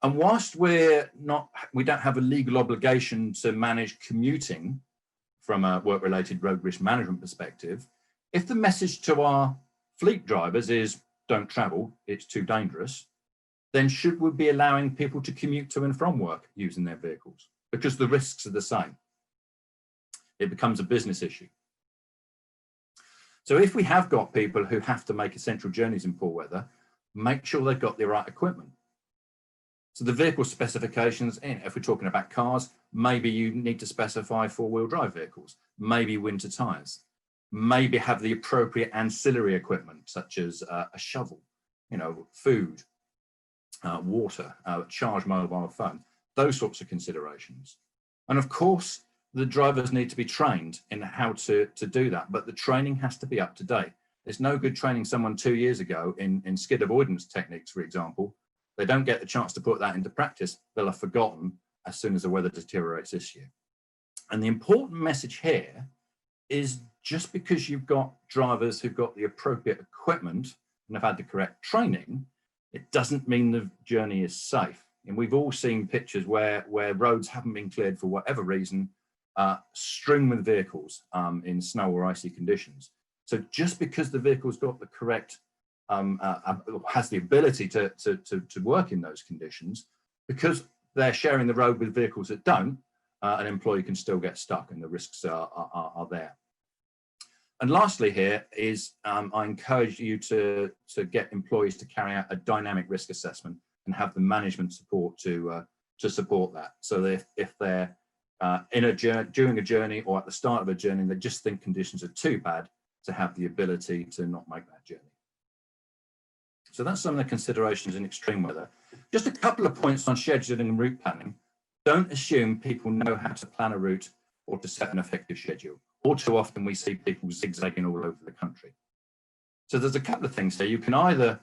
And whilst we don't have a legal obligation to manage commuting from a work-related road risk management perspective, if the message to our fleet drivers is don't travel, it's too dangerous, then should we be allowing people to commute to and from work using their vehicles? Because the risks are the same. It becomes a business issue. So if we have got people who have to make essential journeys in poor weather, make sure they've got the right equipment. So the vehicle specifications, if we're talking about cars, maybe you need to specify four-wheel drive vehicles, maybe winter tires, maybe have the appropriate ancillary equipment, such as a shovel, food, water, charge mobile phone, those sorts of considerations. And of course, the drivers need to be trained in how to do that, but the training has to be up to date. It's no good training someone 2 years ago in skid avoidance techniques, for example. They don't get the chance to put that into practice, they'll have forgotten as soon as the weather deteriorates this year. And the important message here is, just because you've got drivers who've got the appropriate equipment and have had the correct training, it doesn't mean the journey is safe. And we've all seen pictures where roads haven't been cleared for whatever reason, strewn with vehicles in snow or icy conditions. So just because the vehicle's got the correct, has the ability to work in those conditions, because they're sharing the road with vehicles that don't, an employee can still get stuck, and the risks are there. And lastly here is, I encourage you to get employees to carry out a dynamic risk assessment and have the management support to support that. So that if they're during a journey or at the start of a journey, they just think conditions are too bad, to have the ability to not make that journey. So that's some of the considerations in extreme weather. Just a couple of points on scheduling and route planning. Don't assume people know how to plan a route or to set an effective schedule. All too often we see people zigzagging all over the country. So there's a couple of things here. You can either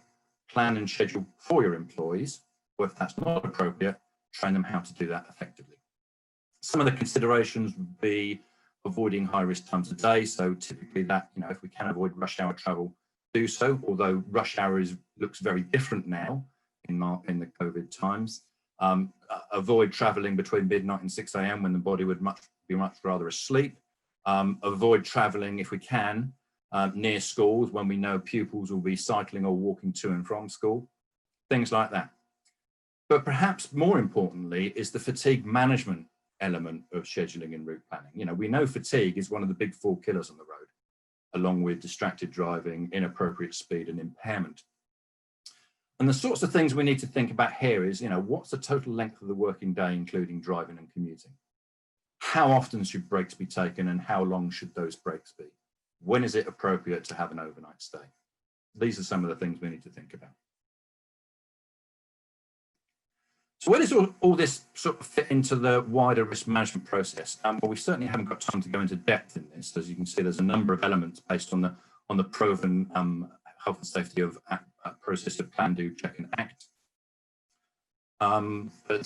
plan and schedule for your employees, or if that's not appropriate, train them how to do that effectively. Some of the considerations would be avoiding high risk times of day. So typically that, if we can avoid rush hour travel, do so, although rush hour looks very different now in the COVID times. Avoid traveling between midnight and 6 a.m. when the body would be much rather asleep. Avoid traveling, if we can, near schools when we know pupils will be cycling or walking to and from school, things like that. But perhaps more importantly is the fatigue management element of scheduling and route planning. We know fatigue is one of the big four killers on the road, along with distracted driving, inappropriate speed, and impairment. And the sorts of things we need to think about here is, what's the total length of the working day, including driving and commuting? How often should breaks be taken, and how long should those breaks be? When is it appropriate to have an overnight stay? These are some of the things we need to think about. So where does all this sort of fit into the wider risk management process? Well, we certainly haven't got time to go into depth in this. As you can see, there's a number of elements based on the proven health and safety of process of plan, do, check, and act. But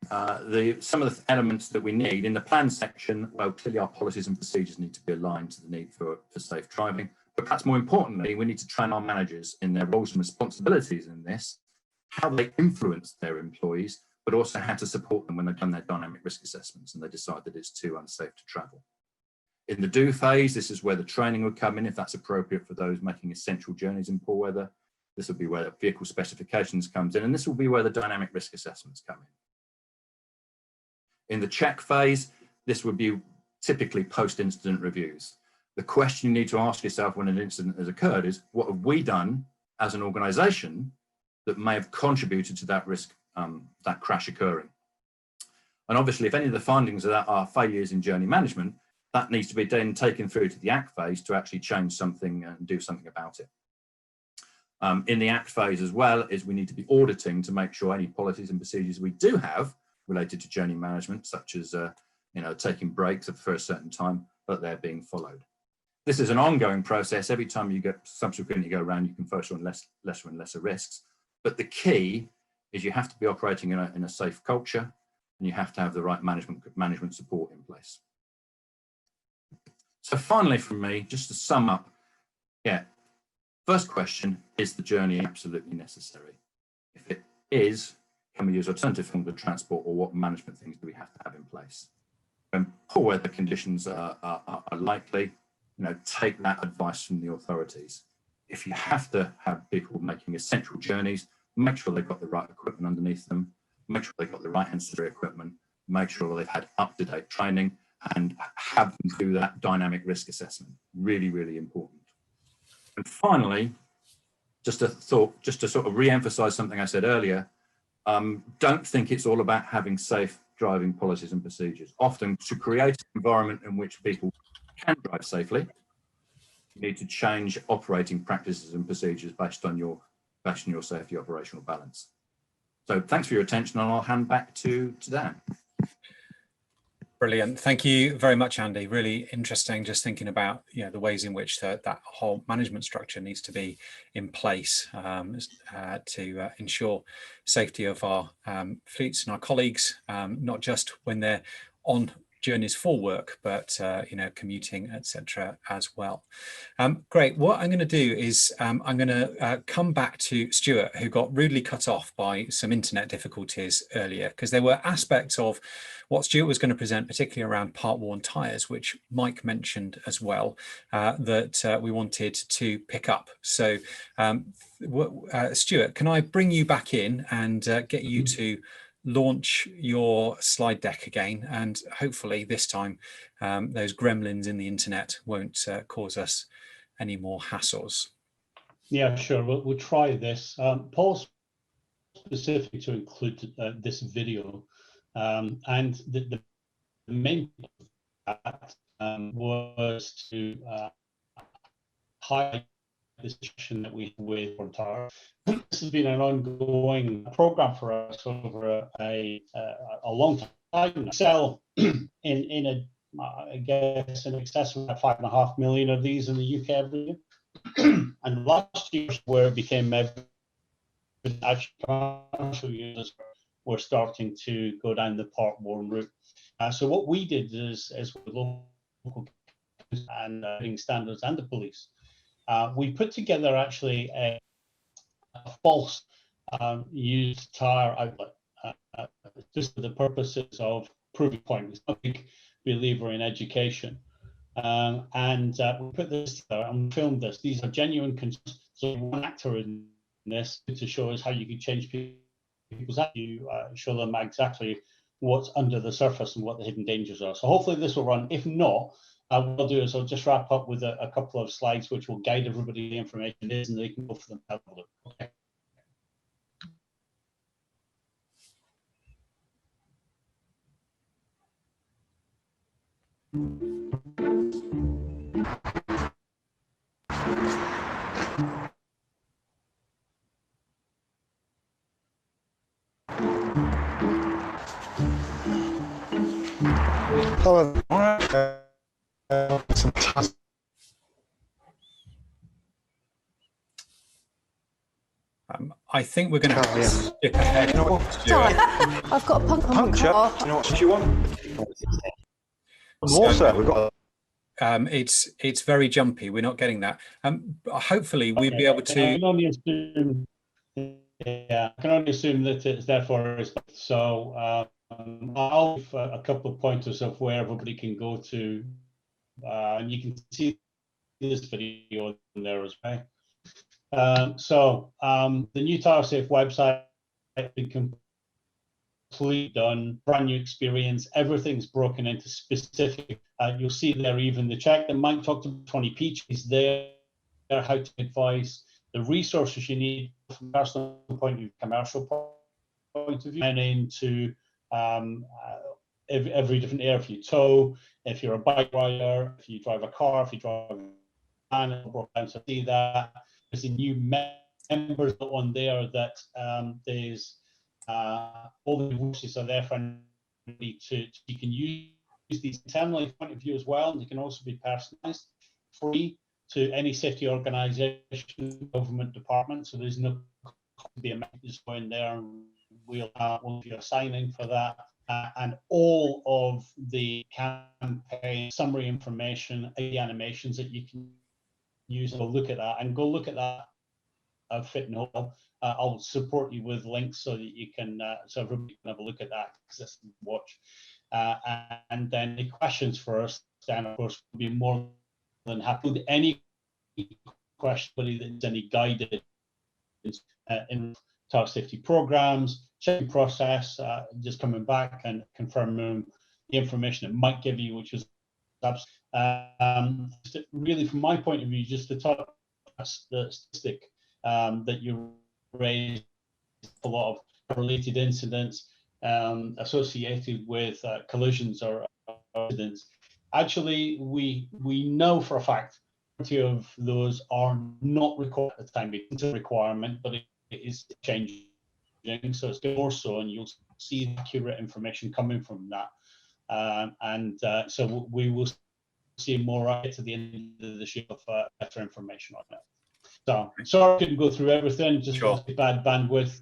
Some of the elements that we need in the plan section, well, clearly our policies and procedures need to be aligned to the need for safe driving. But perhaps more importantly, we need to train our managers in their roles and responsibilities in this, how they influence their employees, but also how to support them when they've done their dynamic risk assessments and they decide that it's too unsafe to travel. In the do phase, this is where the training would come in, if that's appropriate for those making essential journeys in poor weather. This will be where the vehicle specifications comes in, and this will be where the dynamic risk assessments come in. In the check phase, this would be typically post-incident reviews. The question you need to ask yourself when an incident has occurred is, what have we done as an organisation that may have contributed to that risk, that crash occurring? And obviously, if any of the findings of that are failures in journey management, that needs to be then taken through to the act phase to actually change something and do something about it. In the act phase as well is we need to be auditing to make sure any policies and procedures we do have related to journey management, such as taking breaks for a certain time, that they're being followed. This is an ongoing process. Every time you subsequently go around, you can focus on lesser and lesser risks. But the key is you have to be operating in a safe culture, and you have to have the right management support in place. So finally from me, just to sum up, first question, is the journey absolutely necessary? If it is, can we use alternative forms of transport, or what management things do we have to have in place? When poor weather conditions are likely, take that advice from the authorities. If you have to have people making essential journeys, make sure they've got the right equipment underneath them, make sure they've got the right ancillary equipment, make sure they've had up-to-date training, and have them do that dynamic risk assessment. Really, really important. And finally, just to sort of re-emphasize something I said earlier, don't think it's all about having safe driving policies and procedures. Often, to create an environment in which people can drive safely, you need to change operating practices and procedures based on your safety operational balance. So thanks for your attention, and I'll hand back to Dan. Brilliant. Thank you very much, Andy. Really interesting, just thinking about the ways in which that whole management structure needs to be in place to ensure safety of our fleets and our colleagues, not just when they're on journeys for work, but commuting, etc. as well. Great. What I'm going to do is I'm going to come back to Stuart, who got rudely cut off by some internet difficulties earlier, because there were aspects of what Stuart was going to present, particularly around part-worn tyres, which Mike mentioned as well, that we wanted to pick up. So Stuart, can I bring you back in and get you to launch your slide deck again, and hopefully this time those gremlins in the internet won't cause us any more hassles. Yeah, sure. We'll try this. Paul's specific to include this video, and the main part was to highlight the discussion that we had with Portar. This has been an ongoing program for us over a long time. Sell in I guess in excess of 5.5 million of these in the UK every year. And last year, where it became evident, actually commercial users were starting to go down the part-worn route. So what we did is with local and standards and the police, we put together actually a false used tyre outlet, just for the purposes of proving point. I'm a big believer in education. And we put this together and filmed this. These are genuine concerns. So one actor in this to show us how you can change people's attitude, show them exactly what's under the surface and what the hidden dangers are. So hopefully this will run. If not, what I'll do is I'll just wrap up with a couple of slides which will guide everybody the information is, and they can go for them. Okay. Hello. I think we're going to have to skip ahead. Sorry, I've got a puncture. Do you know what you want? More, sir. We've got. It's very jumpy. We're not getting that. Hopefully, we'll be able I to. can only assume, I can only assume that it's there for us. So I'll have a couple of pointers of where everybody can go to, and you can see this video in there as well. The new TireSafe website has been complete, done, brand new experience. Everything's broken into specific. You'll see there even the check that Mike talked about, 20p is there, how to advise, the resources you need from a personal point of view, commercial point of view, and into every different area. If you tow, if you're a bike rider, if you drive a car, if you drive a van, so see that. There's a new members on there that there's all the resources are there for anybody to you can use these internally point of view as well, and they can also be personalized, free to any safety organization, government department. So there's no cost to be a message going there, and we'll do your signing for that. And all of the campaign summary information, the animations that you can use, go look at that and go look at that Fit and Whole. I'll support you with links so that you can, so everybody can have a look at that, because watch. And then the questions for us, Dan, of course, will be more than happy with any question, that's any guidance in tire safety programs, checking process, just coming back and confirming the information it might give you, which is really, from my point of view, just the top the statistic that you raised, a lot of related incidents associated with collisions or accidents. Actually, we know for a fact of those are not required at the time. It's a requirement, but it is changing, so it's more so, and you'll see accurate information coming from that. So we will see more right to the end of the show of better information on it. So sorry I couldn't go through everything, just Sure. bad bandwidth.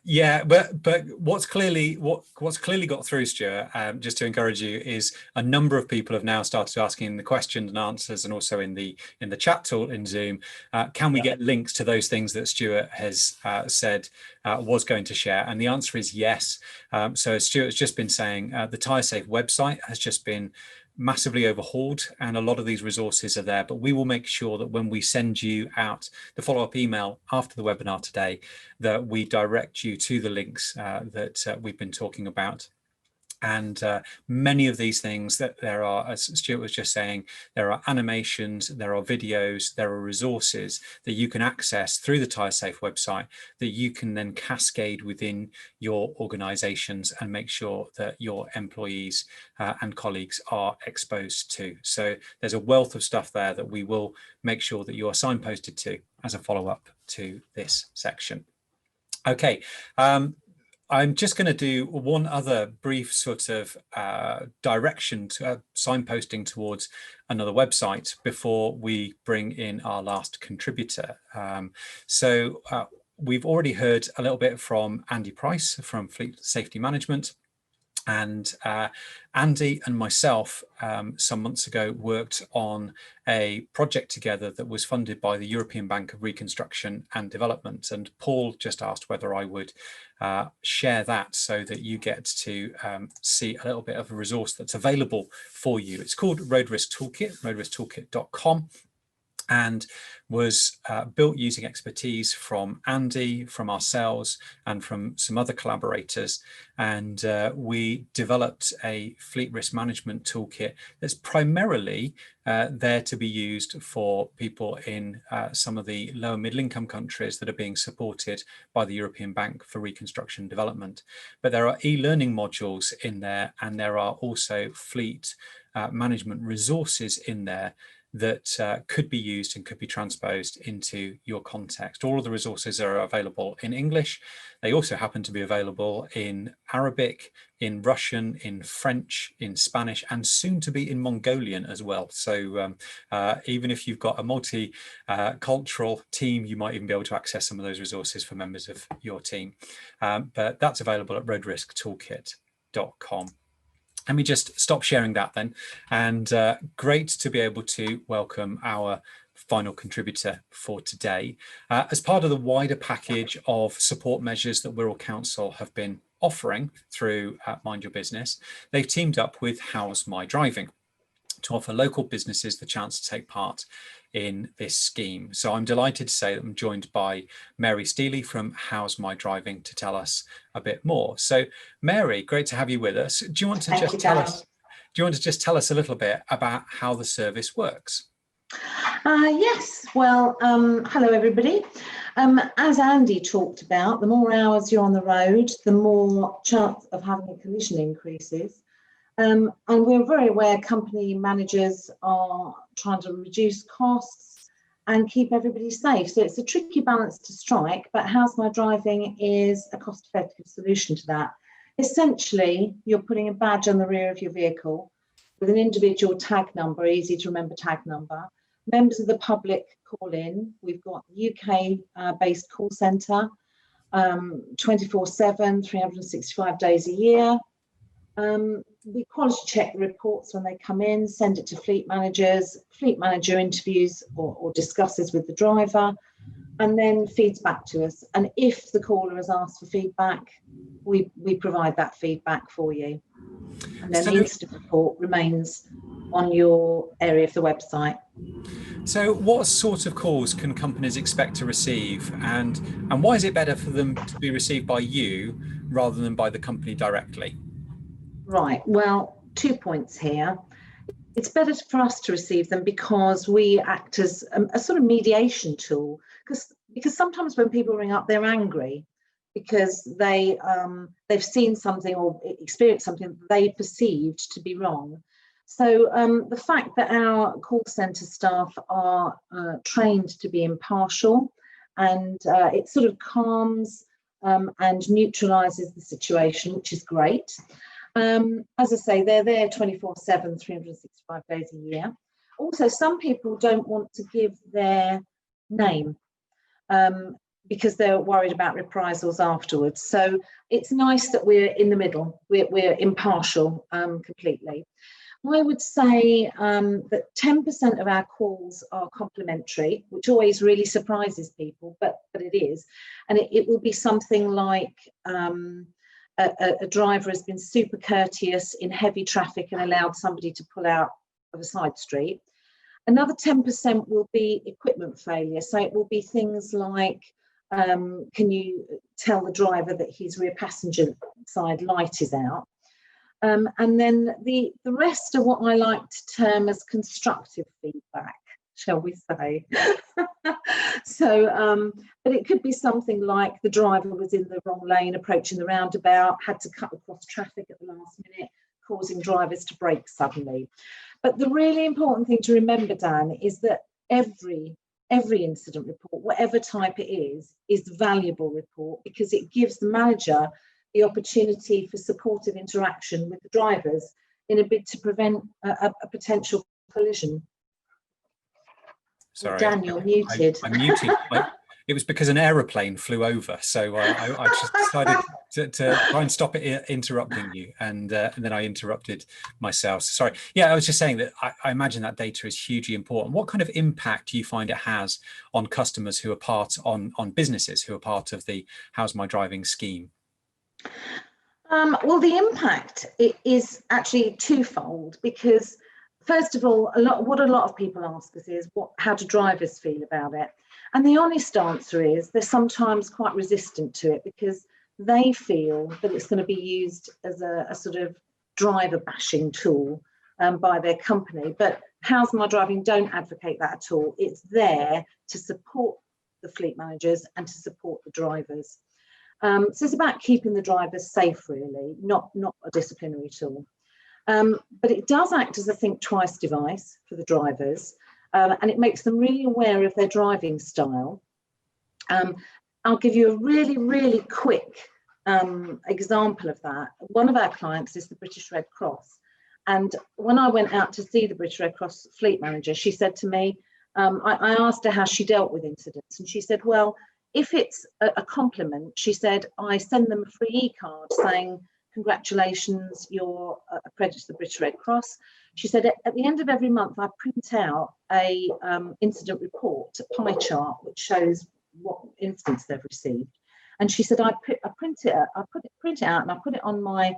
Yeah, but what's clearly got through, Stuart, just to encourage you, is a number of people have now started asking the questions and answers, and also in the chat tool in Zoom. Can we get links to those things that Stuart has said was going to share? And the answer is yes. So as Stuart's just been saying, the TireSafe website has just been massively overhauled, and a lot of these resources are there, but we will make sure that when we send you out the follow-up email after the webinar today, that we direct you to the links that we've been talking about. And many of these things that there are, as Stuart was just saying, there are animations, there are videos, there are resources that you can access through the TireSafe website that you can then cascade within your organizations and make sure that your employees and colleagues are exposed to. So there's a wealth of stuff there that we will make sure that you are signposted to as a follow-up to this section. Okay. I'm just going to do one other brief sort of direction to signposting towards another website before we bring in our last contributor. We've already heard a little bit from Andy Price from Fleet Safety Management. And Andy and myself some months ago worked on a project together that was funded by the European Bank of Reconstruction and Development. And Paul just asked whether I would share that so that you get to see a little bit of a resource that's available for you. It's called Road Risk Toolkit, roadrisktoolkit.com. And was built using expertise from Andy, from ourselves, and from some other collaborators. And we developed a fleet risk management toolkit that's primarily there to be used for people in some of the lower middle income countries that are being supported by the European Bank for Reconstruction and Development. But there are e-learning modules in there, and there are also fleet management resources in there that could be used and could be transposed into your context. All of the resources are available in English. They also happen to be available in Arabic, in Russian, in French, in Spanish, and soon to be in Mongolian as well. So even if you've got a multi-cultural team, you might even be able to access some of those resources for members of your team. But that's available at roadrisktoolkit.com. Let me just stop sharing that then. And great to be able to welcome our final contributor for today. As part of the wider package of support measures that Wirral Council have been offering through Mind Your Business, they've teamed up with How's My Driving to offer local businesses the chance to take part in this scheme. So I'm delighted to say that I'm joined by Mary Steely from How's My Driving to tell us a bit more. So Mary, great to have you with us. Do you want to just tell us? Do you want to just tell us a little bit about how the service works? Yes, well, hello everybody. As Andy talked about, the more hours you're on the road, the more chance of having a collision increases. And we're very aware company managers are trying to reduce costs and keep everybody safe. So it's a tricky balance to strike, but How's My Driving is a cost-effective solution to that. Essentially, you're putting a badge on the rear of your vehicle with an individual tag number, easy to remember tag number. Members of the public call in. We've got UK-based call centre, 24/7, 365 days a year. We quality check the reports when they come in, send it to fleet managers. Fleet manager interviews or discusses with the driver and then feeds back to us. And if the caller has asked for feedback, we provide that feedback for you. And then the incident report remains on your area of the website. So what sort of calls can companies expect to receive, and why is it better for them to be received by you rather than by the company directly? Right, well, 2 points here. It's better for us to receive them because we act as a sort of mediation tool, because sometimes when people ring up, they're angry because they've seen something or experienced something they perceived to be wrong. So the fact that our call centre staff are trained to be impartial, and it sort of calms and neutralises the situation, which is great. As I say, they're there 24/7, 365 days a year. Also, some people don't want to give their name because they're worried about reprisals afterwards. So it's nice that we're in the middle. We're impartial completely. I would say that 10% of our calls are complimentary, which always really surprises people, but it is. And it will be something like a driver has been super courteous in heavy traffic and allowed somebody to pull out of a side street. Another 10% will be equipment failure. So it will be things like, can you tell the driver that his rear passenger side light is out? And then the rest are what I like to term as constructive feedback, shall we say. So, but it could be something like the driver was in the wrong lane approaching the roundabout, had to cut across traffic at the last minute, causing drivers to brake suddenly. But the really important thing to remember, Dan, is that every incident report, whatever type it is a valuable report because it gives the manager the opportunity for supportive interaction with the drivers in a bid to prevent a potential collision. Sorry, Dan, you're muted. I'm muted. It was because an aeroplane flew over, so I just decided to try and stop it interrupting you, and then I interrupted myself. Sorry. Yeah, I was just saying that I imagine that data is hugely important. What kind of impact do you find it has on customers who are on businesses who are part of the How's My Driving scheme? Well, the impact is actually twofold because, first of all, what a lot of people ask us is how do drivers feel about it? And the honest answer is they're sometimes quite resistant to it because they feel that it's going to be used as a sort of driver bashing tool by their company. But How's My Driving don't advocate that at all. It's there to support the fleet managers and to support the drivers. So it's about keeping the drivers safe, really, not a disciplinary tool. But it does act as a think twice device for the drivers. and it makes them really aware of their driving style. I'll give you a really, really quick example of that. One of our clients is the British Red Cross. And when I went out to see the British Red Cross fleet manager, she said to me, I asked her how she dealt with incidents. And she said, well, if it's a compliment, she said, I send them a free e-card saying, congratulations, you're accredited to the British Red Cross. She said, at the end of every month, I print out a incident report, a pie chart, which shows what incidents they've received. And she said, I print it out and I put it on my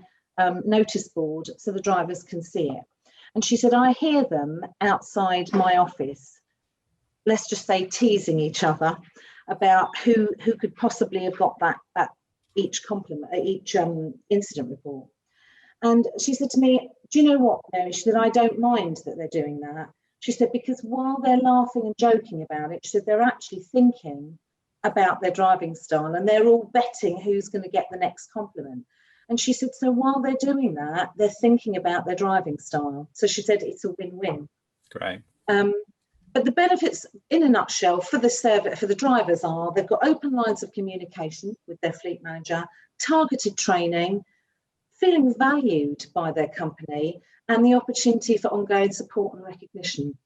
notice board so the drivers can see it. And she said, I hear them outside my office, let's just say teasing each other about who could possibly have got that each incident report. And she said to me, do you know what, Mary? She said, I don't mind that they're doing that. She said, because while they're laughing and joking about it, she said, they're actually thinking about their driving style and they're all betting who's going to get the next compliment. And she said, so while they're doing that, they're thinking about their driving style. So she said, it's a win-win. Great. But the benefits, in a nutshell, for the drivers are they've got open lines of communication with their fleet manager, targeted training, feeling valued by their company, and the opportunity for ongoing support and recognition.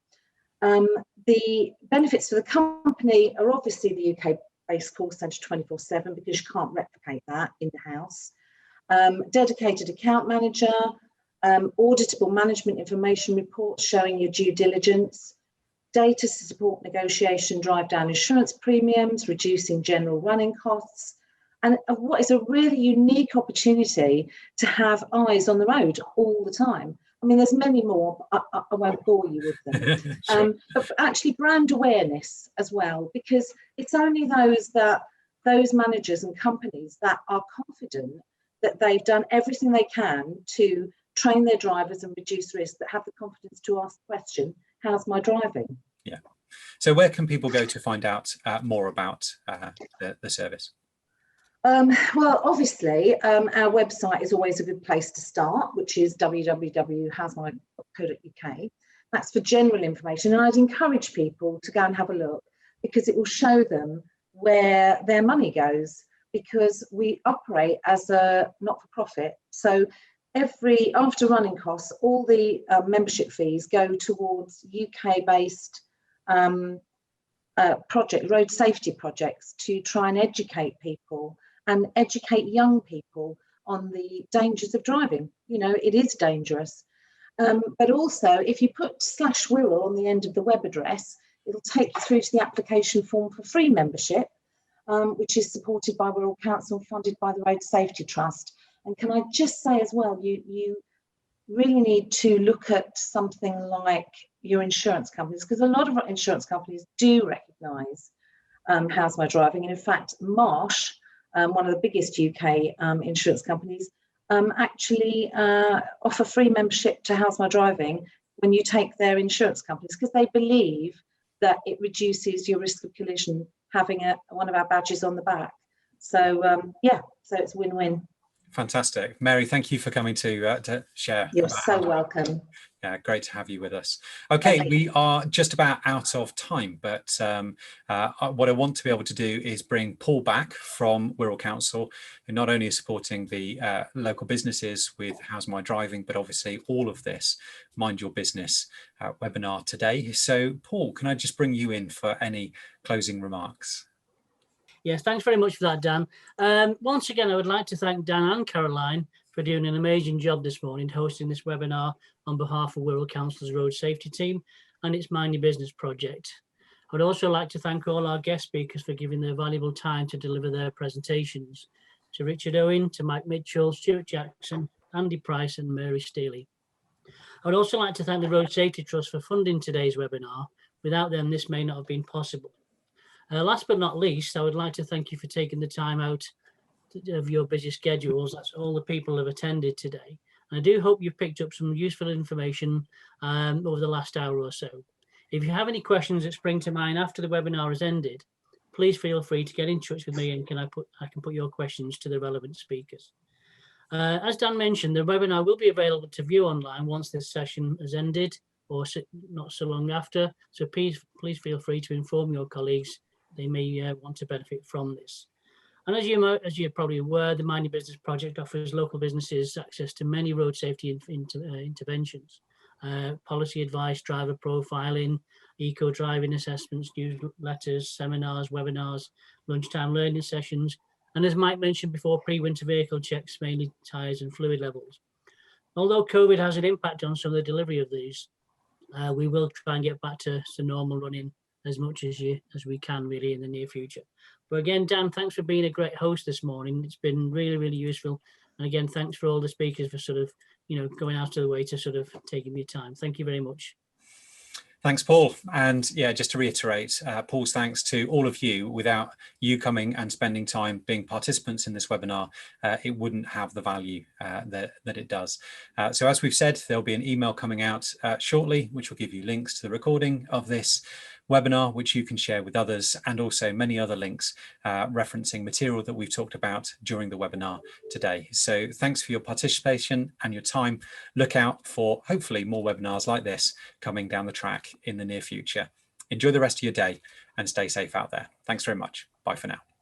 The benefits for the company are obviously the UK-based call centre 24/7 because you can't replicate that in-house. Dedicated account manager, auditable management information reports showing your due diligence, data to support negotiation, drive down insurance premiums, reducing general running costs, and what is a really unique opportunity to have eyes on the road all the time. I mean, there's many more, I won't bore you with them. Sure. But actually brand awareness as well, because it's only those managers and companies that are confident that they've done everything they can to train their drivers and reduce risk, that have the confidence to ask the question, how's my driving? Yeah. So where can people go to find out more about the service? Well, obviously, our website is always a good place to start, which is www.howsmy.co.uk. That's for general information. And I'd encourage people to go and have a look because it will show them where their money goes, because we operate as a not-for-profit. So after running costs, all the membership fees go towards UK-based road safety projects to try and educate people and educate young people on the dangers of driving. You know, it is dangerous. But also, if you put /Wirral on the end of the web address, it'll take you through to the application form for free membership, which is supported by Wirral Council, funded by the Road Safety Trust. And can I just say as well, you really need to look at something like your insurance companies, because a lot of insurance companies do recognise How's My Driving. And in fact, Marsh, one of the biggest UK insurance companies, actually offer free membership to How's My Driving when you take their insurance companies, because they believe that it reduces your risk of collision having one of our badges on the back. So yeah, so it's win-win. Fantastic. Mary, thank you for coming to share. You're so welcome. Yeah, great to have you with us. Okay, we are just about out of time, but what I want to be able to do is bring Paul back from Wirral Council, who not only is supporting the local businesses with How's My Driving, but obviously all of this Mind Your Business webinar today. So Paul, can I just bring you in for any closing remarks? Yes, thanks very much for that, Dan. Once again, I would like to thank Dan and Caroline for doing an amazing job this morning hosting this webinar on behalf of Wirral Council's Road Safety Team and its Mind Your Business project. I would also like to thank all our guest speakers for giving their valuable time to deliver their presentations. To Richard Owen, to Mike Mitchell, Stuart Jackson, Andy Price and Mary Steely. I would also like to thank the Road Safety Trust for funding today's webinar. Without them, this may not have been possible. Last but not least, I would like to thank you for taking the time out of your busy schedules. That's all the people who have attended today. And I do hope you've picked up some useful information over the last hour or so. If you have any questions that spring to mind after the webinar has ended, please feel free to get in touch with me and I can put your questions to the relevant speakers. As Dan mentioned, the webinar will be available to view online once this session has ended. or not so long after. So please feel free to inform your colleagues. They may want to benefit from this. And as you're probably aware, the Mind Your Business project offers local businesses access to many road safety interventions, policy advice, driver profiling, eco driving assessments, newsletters, seminars, webinars, lunchtime learning sessions, and as Mike mentioned before, pre-winter vehicle checks, mainly tyres and fluid levels. Although COVID has an impact on some of the delivery of these, we will try and get back to normal running as much as we can really in the near future. But again, Dan, thanks for being a great host this morning. It's been really, really useful. And again, thanks for all the speakers for sort of, going out of the way to sort of taking your time. Thank you very much. Thanks, Paul. And yeah, just to reiterate, Paul's thanks to all of you. Without you coming and spending time being participants in this webinar, it wouldn't have the value that it does. So as we've said, there'll be an email coming out shortly, which will give you links to the recording of this webinar, which you can share with others, and also many other links referencing material that we've talked about during the webinar today. So thanks for your participation and your time. Look out for hopefully more webinars like this coming down the track in the near future. Enjoy the rest of your day and stay safe out there. Thanks very much. Bye for now.